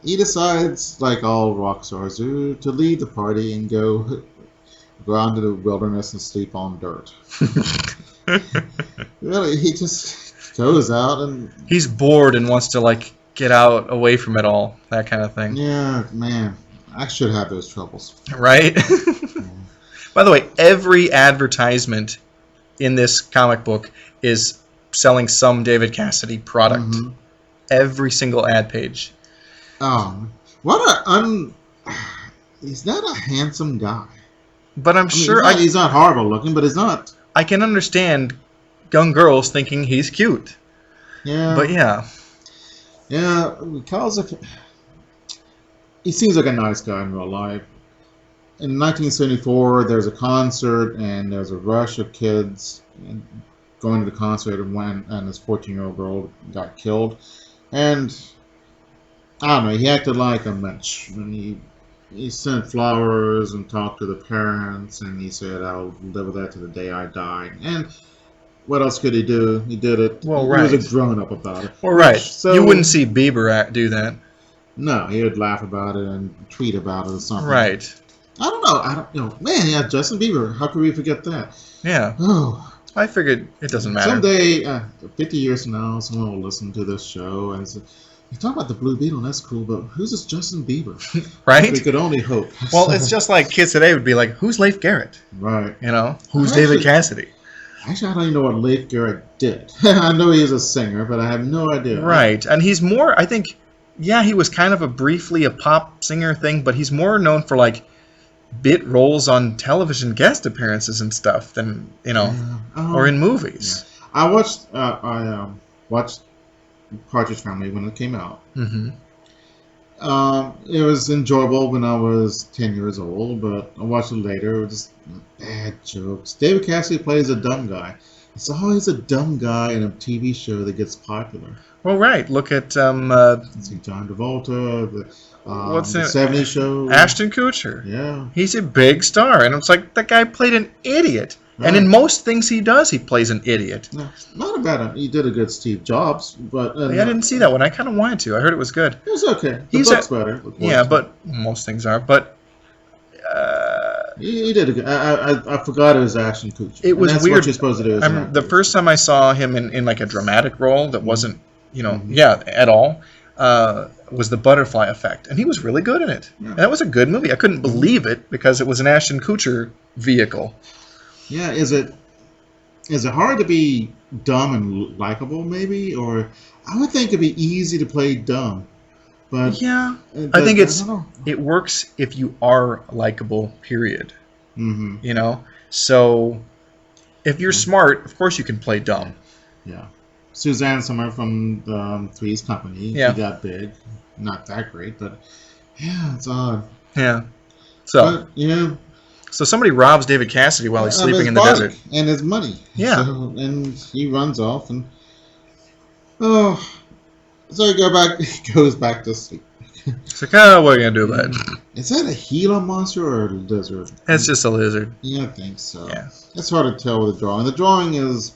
he decides, like all rock stars do, to leave the party and go out into the wilderness and sleep on dirt. Really, he just goes out and He's bored and wants to like get out away from it all, that kind of thing. yeah, man, I should have those troubles. Right? By the way, every advertisement in this comic book is selling some David Cassidy product. Mm-hmm. Every single ad page. What a he's not a handsome guy. But I'm sure he's not horrible looking, but he's not. I can understand young girls thinking he's cute. Yeah. But yeah. Yeah, because he seems like a nice guy in real life. In 1974, there's a concert, and there's a rush of kids going to the concert, and this 14-year-old girl got killed. And I don't know, he acted like a mensch. And he sent flowers and talked to the parents, and he said, "I'll live with that to the day I die." And what else could he do? He did it. Well, He right. was a grown-up about it. Well, right. So, you wouldn't see Bieber do that. No, he would laugh about it and tweet about it or something. Right. I don't know. Man, yeah, Justin Bieber. How could we forget that? Yeah. Oh, I figured it doesn't matter. someday, 50 years from now, someone will listen to this show and say, "You talk about the Blue Beetle, and that's cool, but who's this Justin Bieber?" Right? We could only hope. Well, it's just like kids today would be like, who's Leif Garrett? right. You know? Who's Actually- David Cassidy? Actually, I don't even know what Leif Garrett did. I know he is a singer, but I have no idea. Right. And he's more, I think, yeah, he was kind of briefly a pop singer thing, but he's more known for like bit roles on television guest appearances and stuff than, you know, or in movies. I watched watched Partridge Family when it came out. Mm-hmm. It was enjoyable when I was 10 years old, but I watched it later. It was just bad jokes. David Cassidy plays a dumb guy. It's always a dumb guy in a TV show that gets popular. Well, right. Look at Let's see, John Travolta, What's the it? 70s show. Ashton Kutcher. Yeah. He's a big star, and it's like that guy played an idiot. And in most things he does, he plays an idiot. No, not a bad. He did a good Steve Jobs, but I didn't see that one. I kind of wanted to. I heard it was good. it was okay. The He's book's better. Yeah, but most things are. But he did a good. I forgot it was Ashton Kutcher. It was and that's weird. What you're supposed to do. As an actor. the first time I saw him in like a dramatic role that wasn't, Mm-hmm. at all, was The Butterfly Effect, and he was really good in it. Yeah. And that was a good movie. I couldn't believe it because it was an Ashton Kutcher vehicle. Yeah, is it hard to be dumb and likable, maybe? Or I would think it'd be easy to play dumb, but Yeah, it I think don't know. it works if you are likable. Period. Mm-hmm. You know, so if you're smart, of course you can play dumb. Yeah, Suzanne Sommer from Three's Company. Yeah. She got big, not that great, but yeah, it's odd. Yeah. So But yeah, so somebody robs David Cassidy while he's of sleeping his in the body desert. and his money. Yeah. So, and he runs off, and so he goes back to sleep. It's like, oh, what are you gonna do about it? Is that a Gila monster or a lizard? It's just a lizard. Yeah, I think so. Yeah. It's hard to tell with the drawing. The drawing is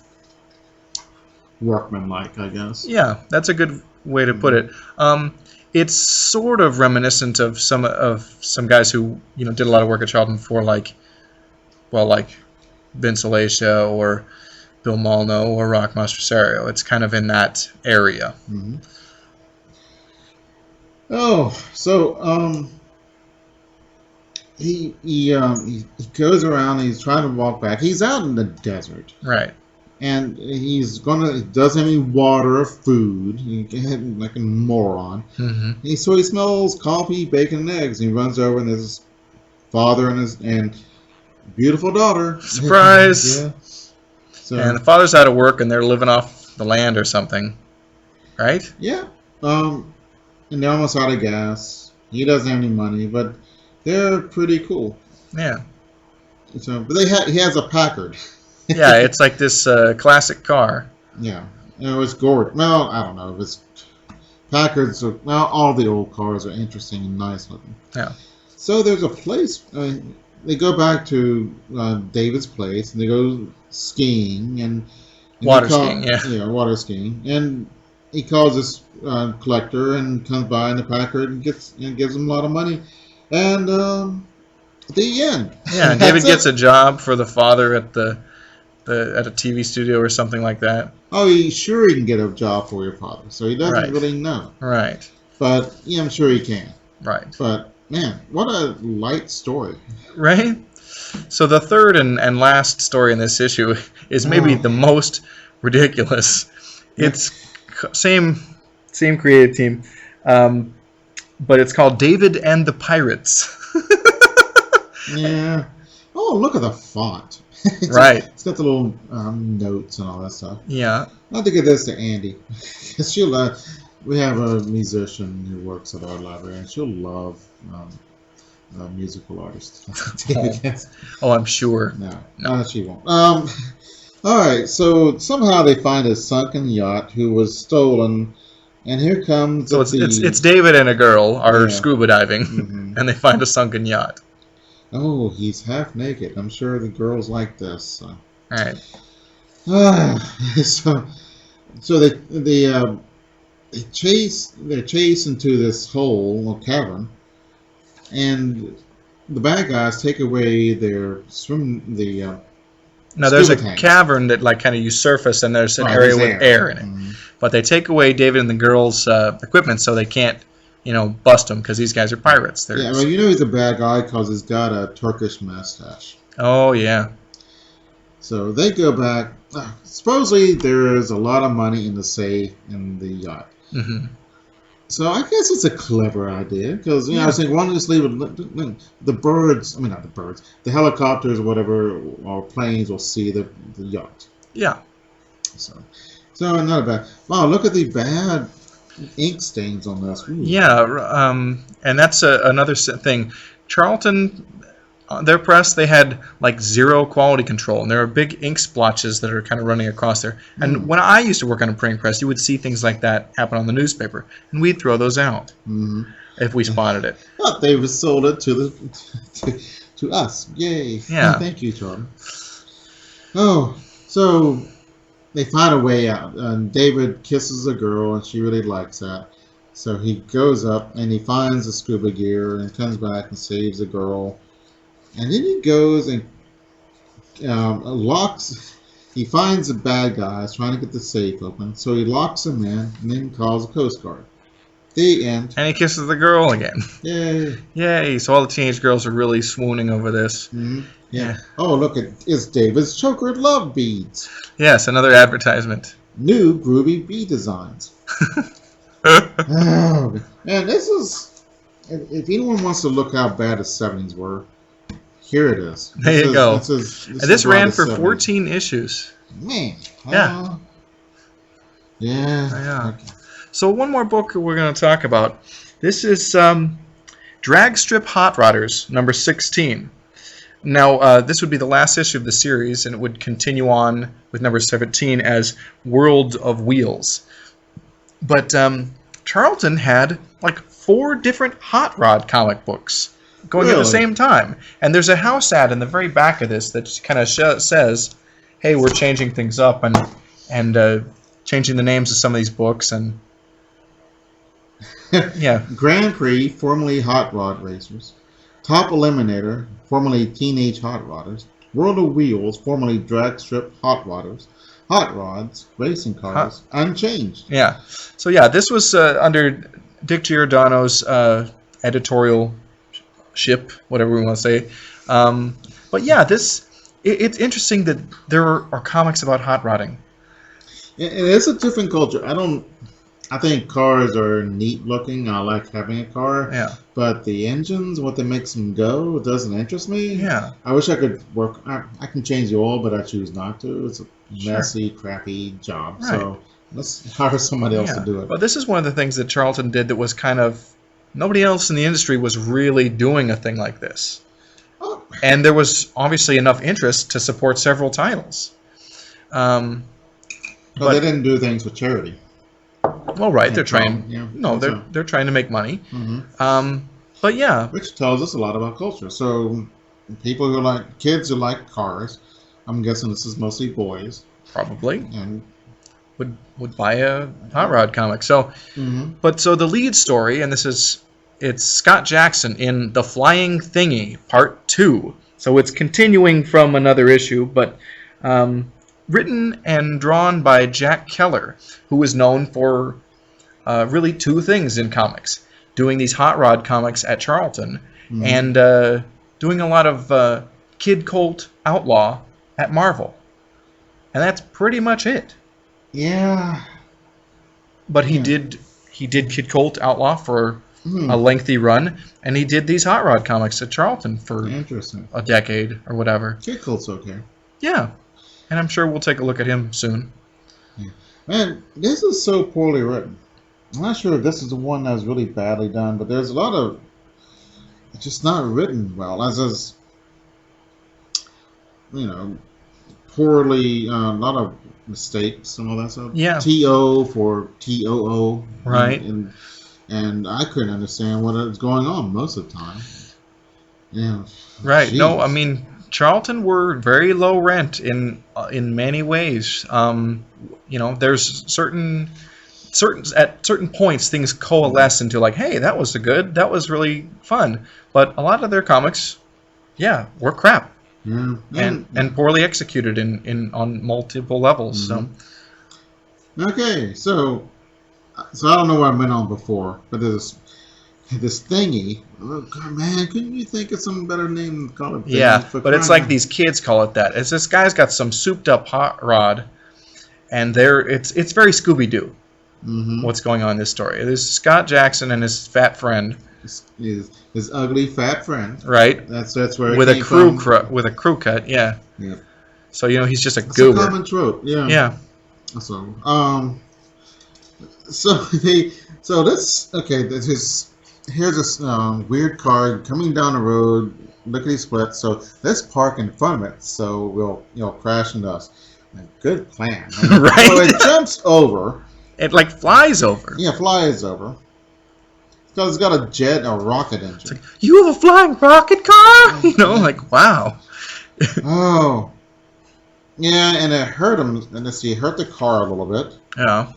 workmanlike, I guess. Yeah, that's a good way to put it. It's sort of reminiscent of some guys who did a lot of work at Charlton before, like Vince Alacia or Bill Molno or Rock Mastrisario. It's kind of in that area. Mm-hmm. Oh, so he goes around. He's trying to walk back. He's out in the desert. Right. And he doesn't have any water or food. He's like a moron. Mm-hmm. So he smells coffee, bacon, and eggs. And he runs over, and there's his father and beautiful daughter. Surprise! Yeah. So, And the father's out of work, and they're living off the land or something, right? yeah. And they're almost out of gas. He doesn't have any money, but they're pretty cool. Yeah. So, but he has a Packard. Yeah, it's like this classic car. Yeah, and it was gorgeous. Well, I don't know. It was Packards. Well, all the old cars are interesting and nice looking. Yeah. So there's a place. They go back to David's place and they go skiing and Water skiing. Yeah. Yeah, water skiing, and he calls this collector and comes by in the Packard and gives him a lot of money, and the end. Yeah, and David gets a job for the father at at a TV studio or something like that. Oh, he's sure he can get a job for your father, so he doesn't Right. really know. Right. But yeah, I'm sure he can. Right. But man, what a light story. Right? So the third and last story in this issue is maybe the most ridiculous. It's same creative team, but it's called David and the Pirates. Yeah. Oh, look at the font. Right. It's got the little notes and all that stuff. Yeah. I'll have to give this to Andy. She'll. We have a musician who works at our library, and she'll love musical artists. Oh, I'm sure. No, she won't. All right, so somehow they find a sunken yacht who was stolen, and here comes. So it's David and a girl are scuba diving, and they find a sunken yacht. Oh, he's half naked. I'm sure the girls like this. So. All right. So they chase into this hole or cavern, and the bad guys take away their Now there's a tank. cavern that like kind of you surface, and there's an area with air in it. Mm-hmm. But they take away David and the girls' equipment, so they can't, bust them because these guys are pirates. Yeah, well, he's a bad guy because he's got a Turkish mustache. Oh yeah. So they go back. Supposedly there is a lot of money in the safe in the yacht. Mm-hmm. So I guess it's a clever idea because I was thinking, why don't you just leave the birds? I mean, not the birds. The helicopters or whatever, or planes will see the yacht. Yeah. So not bad. Wow, look at the bad ink stains on this. Ooh. Yeah, and that's another thing. Charlton, their press, they had like zero quality control, and there are big ink splotches that are kind of running across there. And when I used to work on a printing press, you would see things like that happen on the newspaper, and we'd throw those out if we spotted it. But they sold it to us. Yay! Yeah. Thank you, Charlie. Oh, so they find a way out, and David kisses a girl, and she really likes that. So he goes up and he finds the scuba gear and comes back and saves the girl. And then he goes and locks. He finds the bad guys trying to get the safe open, so he locks them in and then calls the Coast Guard. The end. And he kisses the girl again. Yay! Yay! So all the teenage girls are really swooning over this. Mm-hmm. Yeah. Oh, look, it's David's chokered love beads. Yes, another advertisement. New groovy bead designs. Oh, man, this is. If anyone wants to look how bad the 70s were, here it is. There you go. This ran for 70s. 14 issues. Man. Yeah. Yeah. Okay. So one more book we're going to talk about. This is Drag Strip Hotrodders, number 16. Now, this would be the last issue of the series, and it would continue on with number 17 as World of Wheels. But Charlton had like 4 different Hot Rod comic books going at the same time. And there's a house ad in the very back of this that kind of says, hey, we're changing things up and changing the names of some of these books. And yeah. Grand Prix, formerly Hot Rod Racers. Top Eliminator, formerly Teenage Hot Rodders. World of Wheels, formerly Drag Strip Hot Rodders. Hot Rods, Racing Cars, Unchanged. Yeah. So yeah, this was under Dick Giordano's editorial ship, whatever we want to say. But yeah, it's interesting that there are comics about hot rodding. It's a different culture. I think cars are neat looking. I like having a car. Yeah. But the engines, what that makes them go, doesn't interest me. Yeah. I wish I could work. I can change the oil, but I choose not to. It's a messy, crappy job. Right. So let's hire somebody else to do it. But this is one of the things that Charlton did that was kind of nobody else in the industry was really doing a thing like this. Oh. And there was obviously enough interest to support several titles. But they didn't do things for charity. Well, right, they're trying. Yeah, No, they're trying to make money. Mm-hmm. But yeah, which tells us a lot about culture. So, people who like kids who like cars, I'm guessing this is mostly boys, probably and would buy a Hot Rod comic. So, but so the lead story, and it's Scott Jackson in The Flying Thingy Part 2. So it's continuing from another issue, but written and drawn by Jack Keller, who is known for really two things in comics: doing these Hot Rod comics at Charlton, and doing a lot of Kid Colt Outlaw at Marvel. And that's pretty much it. Yeah. But he did Kid Colt Outlaw for a lengthy run, and he did these Hot Rod comics at Charlton for a decade or whatever. Kid Colt's okay. Yeah. And I'm sure we'll take a look at him soon. Yeah. Man, this is so poorly written. I'm not sure if this is the one that was really badly done, but there's a lot of... It's just not written well. As is, poorly... a lot of mistakes and all that stuff. Yeah. T-O for T-O-O. Right. And I couldn't understand what was going on most of the time. Yeah. Right. Jeez. No, I mean, Charlton were very low rent in many ways. There's certain points things coalesce into like, hey, that was really fun. But a lot of their comics, were crap. Yeah. And poorly executed on multiple levels. Okay, so I don't know where I went on before, but there's this thingy. Oh God, man, couldn't you think of some better name to call it? Yeah, but it's like these kids call it that. It's this guy's got some souped up hot rod, and it's very Scooby Doo. What's going on in this story? There's Scott Jackson and his fat friend. His ugly fat friend. Right. That's where it with came a crew from. With a crew cut. Yeah. Yeah. So he's just a It's goober. a common trope. Yeah. Yeah. Here's this weird car coming down the road, lickety split. So let's park in front of it, so we'll crash into us. Good plan. Right. So it jumps over. It like flies over. Yeah, flies over. Because it's got a jet or rocket engine. It's like, you have a flying rocket car? Like wow. Oh. Yeah, and it hurt him. And let's see, it hurt the car a little bit. Yeah.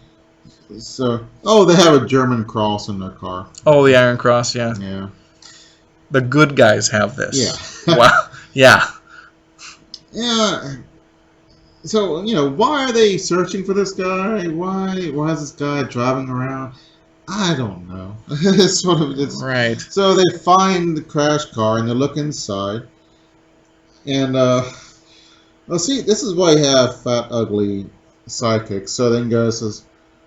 So, they have a German cross in their car. Oh, the Iron Cross, yeah. Yeah. The good guys have this. Yeah. Wow. Yeah. Yeah. So, why are they searching for this guy? Why is this guy driving around? I don't know. It's right. So they find the crash car and they look inside. And, see, this is why you have fat, ugly sidekicks. So then guy says,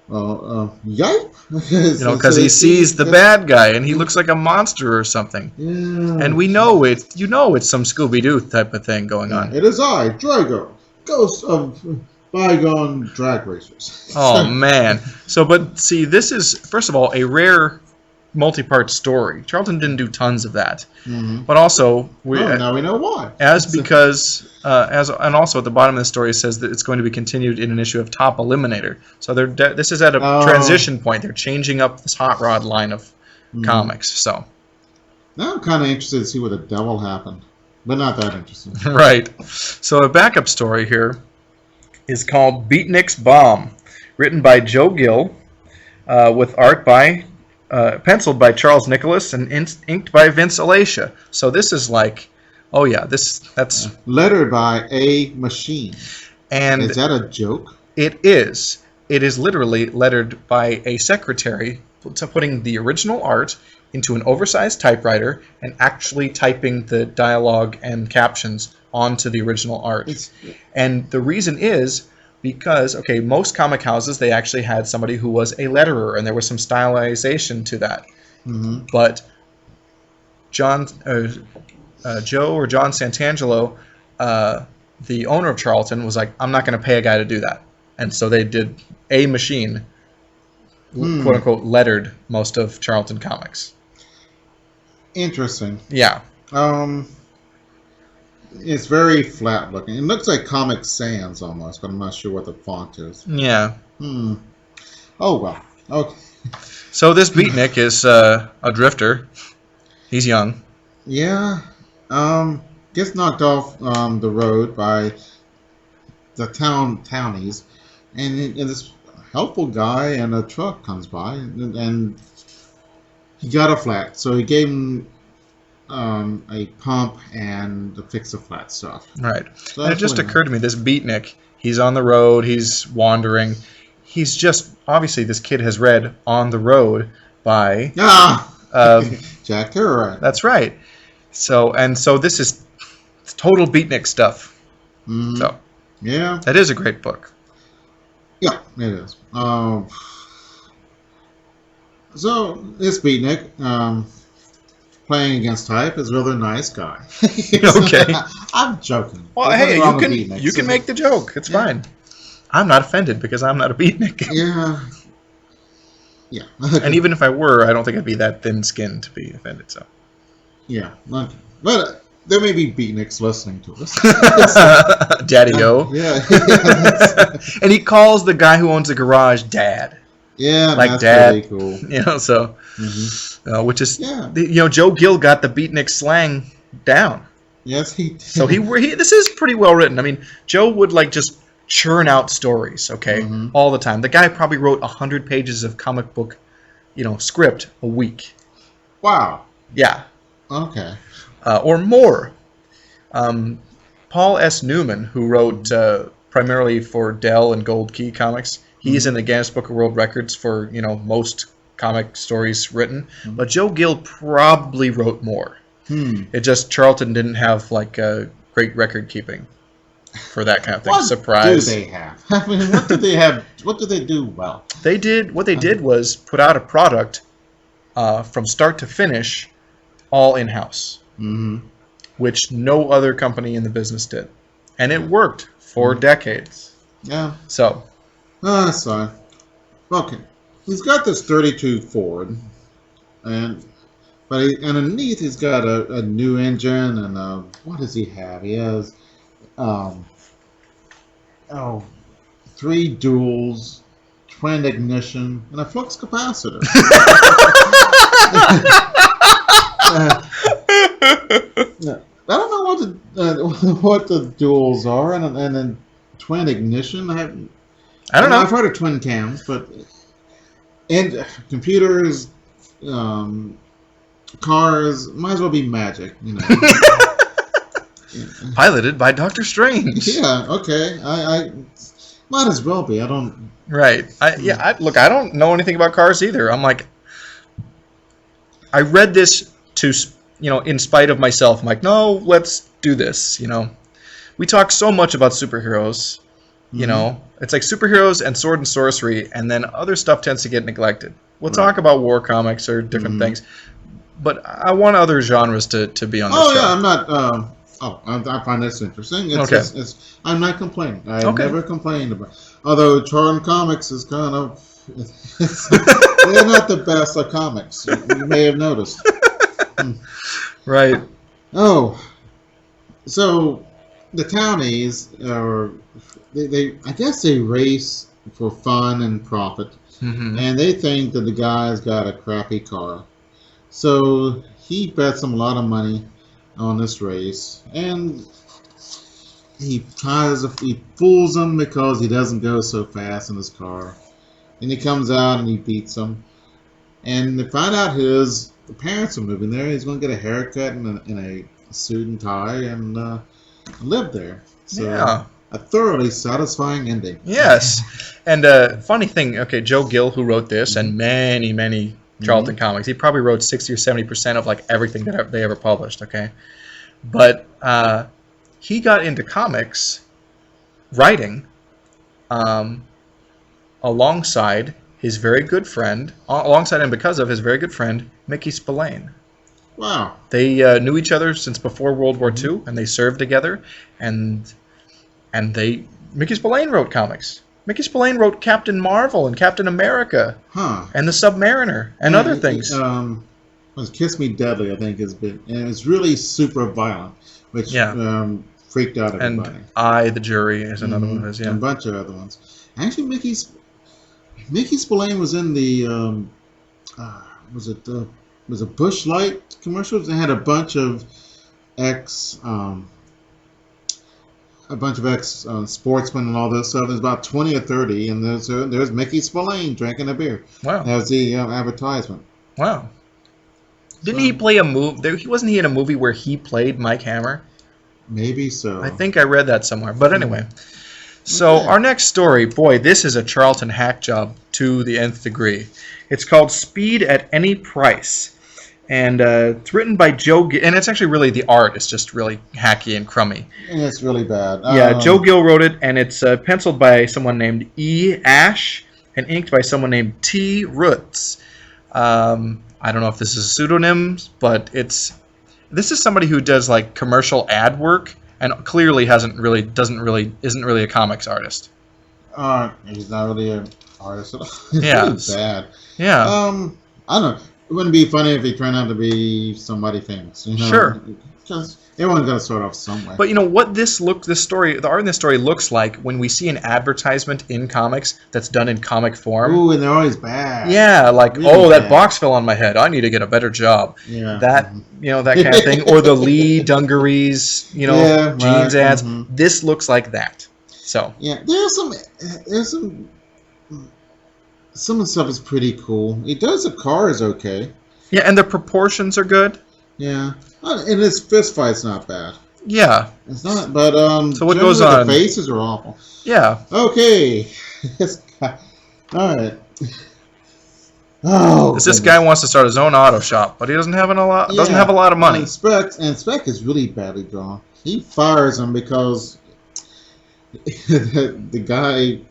yipe. Because he sees the bad guy and he looks like a monster or something. Yeah. And we know it. It's some Scooby-Doo type of thing going on. It is I, Drago, ghost of bygone drag racers. Oh, man. So, but see, this is, first of all, a rare multi-part story. Charlton didn't do tons of that. But also... now we know why. And also at the bottom of the story it says that it's going to be continued in an issue of Top Eliminator. So this is at a transition point. They're changing up this Hot Rod line of comics. So now I'm kind of interested to see what the devil happened. But not that interesting. Right. So the backup story here is called Beatnik's Bomb, written by Joe Gill, with art by... penciled by Charles Nicholas and inked by Vince Alacia. So this is like, that's lettered by a machine. And is that a joke? It is. It is literally lettered by a secretary putting the original art into an oversized typewriter and actually typing the dialogue and captions onto the original art. And the reason is because, most comic houses, they actually had somebody who was a letterer, and there was some stylization to that. But Joe or John Santangelo, the owner of Charlton, was like, I'm not going to pay a guy to do that. And so they did a machine, quote-unquote, lettered most of Charlton Comics. Interesting. Yeah. It's very flat looking. It looks like Comic Sans almost, but I'm not sure what the font is. Yeah. Oh well. Okay. So this beatnik is a drifter. He's young. Yeah. Gets knocked off the road by the townies, and this helpful guy and a truck comes by, and he got a flat, so he gave him a pump and to fix the flat stuff. Right. So And it just occurred to me, this beatnik, he's on the road, he's wandering. He's just, obviously this kid has read On the Road by... Jack Kerouac. That's right. So this is total beatnik stuff. Mm-hmm. So yeah, that is a great book. Yeah, it is. So this beatnik, playing against type, is a rather nice guy. Okay. I'm joking. Well, There's hey, nothing wrong with you can make the joke. It's fine. I'm not offended because I'm not a beatnik. Yeah. Yeah. And even if I were, I don't think I'd be that thin-skinned to be offended. So. Yeah. Okay. But there may be beatniks listening to us. Daddy-o. Yeah. And he calls the guy who owns the garage Dad. Yeah, Like that's Dad. really cool. You know, so which is Joe Gill got the beatnik slang down. Yes, he did. So he this is pretty well written. I mean, Joe would like just churn out stories, okay, all the time. The guy probably wrote 100 pages of comic book, script a week. Wow. Yeah. Okay. Or more. Paul S. Newman, who wrote primarily for Dell and Gold Key Comics, he's in the Guinness Book of World Records for most comic stories written. But Joe Gill probably wrote more. It just Charlton didn't have like great record keeping for that kind of thing. What Surprise. do they have? I mean, what do they have? What do they do well? What they did was put out a product from start to finish, all in-house, which no other company in the business did, and it worked for decades. Yeah. So. That's fine. Okay. He's got this 32 Ford, but underneath he's got a new engine and what does he have? He has 3 duals, twin ignition, and a flux capacitor. I don't know what the duals are, and then twin ignition. I don't know. I've heard of twin cams, and computers, cars might as well be magic, Piloted by Dr. Strange. Yeah. Okay. I might as well be. I don't. Right. Look, I don't know anything about cars either. I'm like, I read this to, in spite of myself. I'm like, no, let's do this. We talk so much about superheroes. It's like superheroes and sword and sorcery, and then other stuff tends to get neglected. We'll talk about war comics or different things, but I want other genres to be on this show. Oh yeah, I'm not. I find this interesting. I'm not complaining. I never complained about. Although Charlton Comics is kind of, they're not the best at comics. You may have noticed. Right. Oh, so the townies are. I guess they race for fun and profit, and they think that the guy's got a crappy car, so he bets them a lot of money on this race, and he fools them because he doesn't go so fast in his car, and he comes out and he beats them, and they find out the parents are moving there. He's going to get a haircut and in a suit and tie and live there. So. Yeah. A thoroughly satisfying ending. Yes. And funny thing, Joe Gill, who wrote this, and many, many Charlton Comics, he probably wrote 60 or 70% of like everything that they ever published, okay? But he got into comics writing alongside his very good friend, alongside and because of his very good friend, Mickey Spillane. Wow. They knew each other since before World War II, and they served together, and Mickey Spillane wrote comics. Mickey Spillane wrote Captain Marvel and Captain America, and the Submariner and other things. was Kiss Me Deadly, I think, has been, and it's really super violent, which freaked out everybody. And I, the Jury, is another one of his. And a bunch of other ones. Actually, Mickey Spillane was in the was it Busch Light commercials? They had a bunch of ex sportsmen and all this stuff. There's about 20 or 30, and there's Mickey Spillane drinking a beer. Wow. That was the advertisement. Wow. Didn't he play a movie? Wasn't he in a movie where he played Mike Hammer? Maybe so. I think I read that somewhere. But anyway. So our next story, boy, this is a Charlton hack job to the nth degree. It's called Speed at Any Price. And it's written by Joe Gill, and it's actually really the art. It's just really hacky and crummy. And it's really bad. Yeah, Joe Gill wrote it, and it's penciled by someone named E. Ash and inked by someone named T. Roots. I don't know if this is a pseudonym, but this is somebody who does like commercial ad work and clearly isn't really a comics artist. He's not really an artist at all. It's really bad. Yeah. I don't know. It wouldn't be funny if he turned out to be somebody famous. You know? Sure. Because everyone's got to start off somewhere. But you know what the art in this story looks like when we see an advertisement in comics that's done in comic form. Ooh, and they're always bad. Yeah, like, really that bad. box fell on my head. I need to get a better job. Yeah. That that kind of thing. Or the Lee Dungarees, jeans ads. Mm-hmm. This looks like that. So yeah, there's some of the stuff is pretty cool. He does the cars okay. Yeah, and the proportions are good. Yeah. And his fist fight's not bad. Yeah. It's not, but so what goes on? The faces are awful. Yeah. Okay. All right. Oh. This guy wants to start his own auto shop, but he doesn't have a lot of money. And Spec is really badly drawn. He fires him because the guy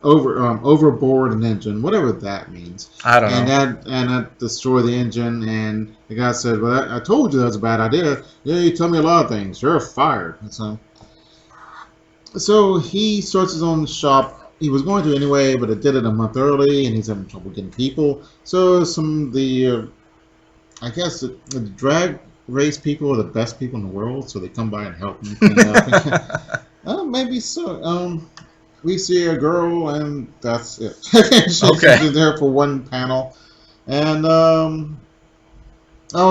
overboard an engine, whatever that means. I don't know. And that destroyed the engine, and the guy said, well, I told you that was a bad idea. Yeah, you tell me a lot of things. You're fired. So he starts his own shop. He was going to anyway, but it did it a month early, and he's having trouble getting people. So I guess the drag race people are the best people in the world, so they come by and help him. Maybe so. We see a girl, and that's it. She's there for one panel. And,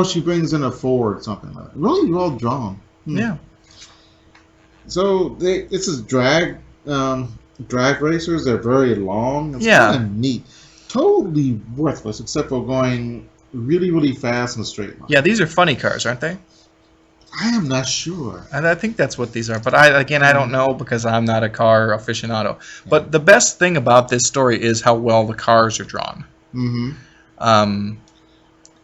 she brings in a Ford, something like that. Really well drawn. Yeah. So, this is drag racers. They're very long. It's kind of neat. Totally worthless, except for going really, really fast in a straight line. Yeah, these are funny cars, aren't they? I am not sure. And I think that's what these are. But I don't know because I'm not a car aficionado. But the best thing about this story is how well the cars are drawn. Mm-hmm.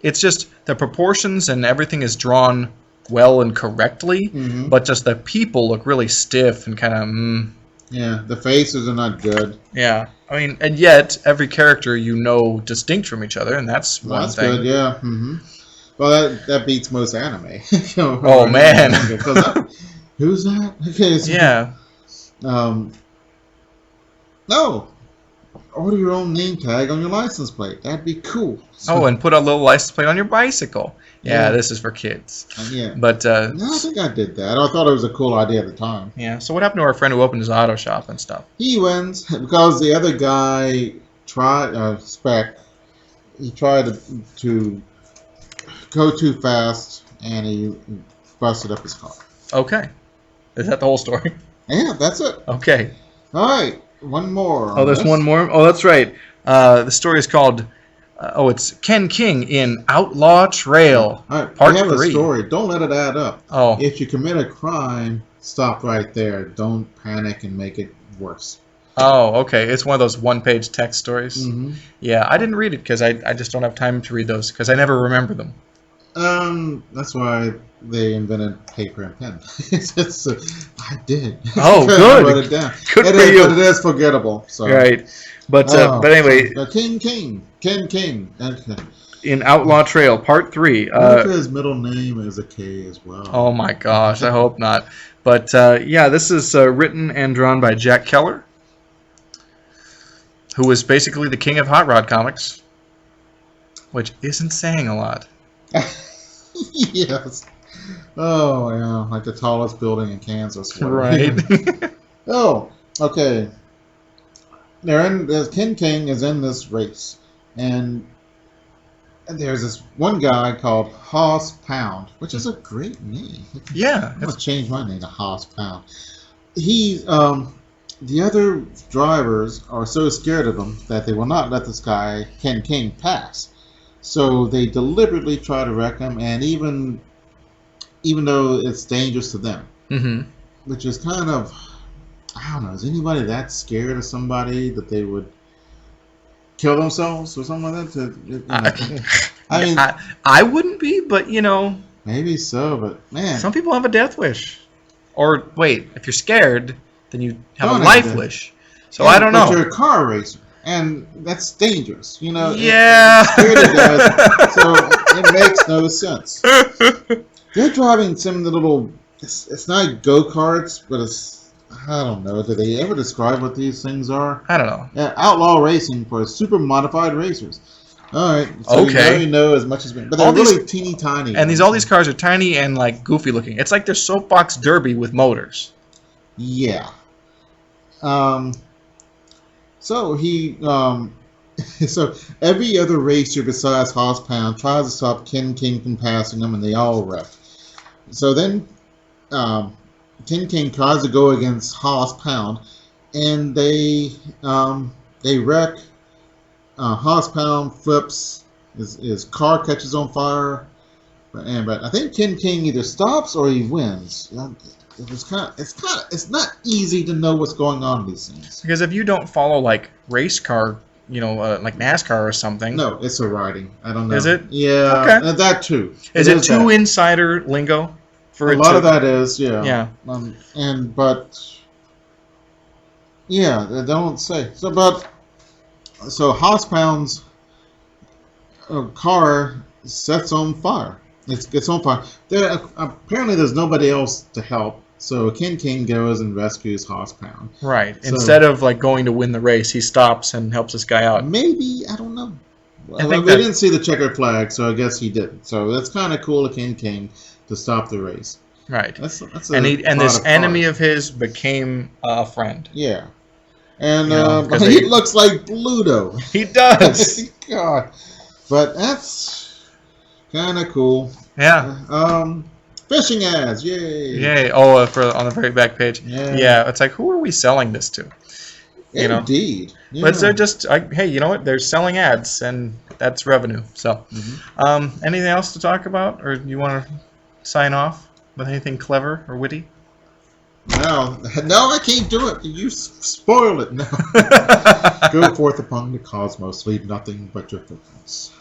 It's just the proportions and everything is drawn well and correctly, but just the people look really stiff and kind of... Yeah, the faces are not good. Yeah. I mean, and yet every character distinct from each other, and that's one thing. That's good, yeah. Mm-hmm. Well, that beats most anime. Oh, man. Who's that? Okay, so, yeah. No. Order your own name tag on your license plate. That'd be cool. And put a little license plate on your bicycle. Yeah, this is for kids. Yeah. But no, I think I did that. I thought it was a cool idea at the time. Yeah. So what happened to our friend who opened his auto shop and stuff? He wins because the other guy tried Spec. He tried to go too fast, and he busted up his car. Okay. Is that the whole story? Yeah, that's it. Okay. All right. One more. Oh, there's one more? Oh, that's right. The story is called, it's Ken King in Outlaw Trail, All right. Part we have 3. a story. Don't let it add up. Oh. If you commit a crime, stop right there. Don't panic and make it worse. Oh, okay. It's one of those one-page text stories? Mm-hmm. Yeah, I didn't read it because I just don't have time to read those because I never remember them. That's why they invented paper and pen. I did. Oh, good. I wrote it down. Good for you. But it is forgettable. So. Right. But anyway. Ken King. Okay. In Outlaw Trail, Part 3. What if his middle name is a K as well? Oh my gosh, I hope not. But this is written and drawn by Jack Keller, who was basically the king of Hot Rod comics, which isn't saying a lot. Yes. Oh, yeah, like the tallest building in Kansas. Right. Oh, okay. Ken King is in this race, and there's this one guy called Hoss Pound, which is a great name. Yeah. I'm gonna change my name to Hoss Pound. He, the other drivers are so scared of him that they will not let this guy Ken King pass. So they deliberately try to wreck him, and even though it's dangerous to them, which is kind of, I don't know, is anybody that scared of somebody that they would kill themselves or something like that? I mean, I wouldn't be, but maybe so, but man, some people have a death wish. Or wait, if you're scared, then you have Don't a have life to. wish. So I don't know. But you're a car racer, and that's dangerous. Yeah. It's scared to death, so it makes no sense. They're driving some of the little. It's not go-karts, but it's. I don't know. Do they ever describe what these things are? I don't know. Yeah, outlaw racing for super modified racers. All right. So Okay. you know as much as me, but they're really teeny tiny. And all these cars are tiny and like goofy looking. It's like they're soapbox derby with motors. Yeah. So he. So every other racer besides Hoss Pound tries to stop Ken King from passing them, and they all wreck. So then, Ken King tries to go against Hoss Pound, and they wreck. Hoss Pound flips. His car catches on fire, but I think Ken King either stops or he wins. It's not easy to know what's going on in these things. Because if you don't follow like race car, like NASCAR or something. No, it's a riding. I don't know. Is it? Yeah. Okay. That too. Is it too insider lingo? For a lot of that is, yeah. Yeah. They don't say. So Hoss Pound's car sets on fire. It gets on fire. Apparently there's nobody else to help. So Ken King goes and rescues Hoss Pound. Right. So, instead of like going to win the race, he stops and helps this guy out. Maybe, I don't know. I think we didn't see the checkered flag, so I guess he didn't. So that's kind of cool of Ken King to stop the race. Right. And this enemy of his became a friend. Yeah. And he looks like Bluto. He does. God. But that's kind of cool. Yeah. Fishing ads, yay! Yay! Oh, on the very back page. Yeah. It's like, who are we selling this to? Indeed. Yeah. But they're just, hey, you know what? They're selling ads, and that's revenue. So, anything else to talk about, or you want to sign off with anything clever or witty? No, I can't do it. You spoil it. No. Go forth upon the cosmos, leave nothing but your footprints.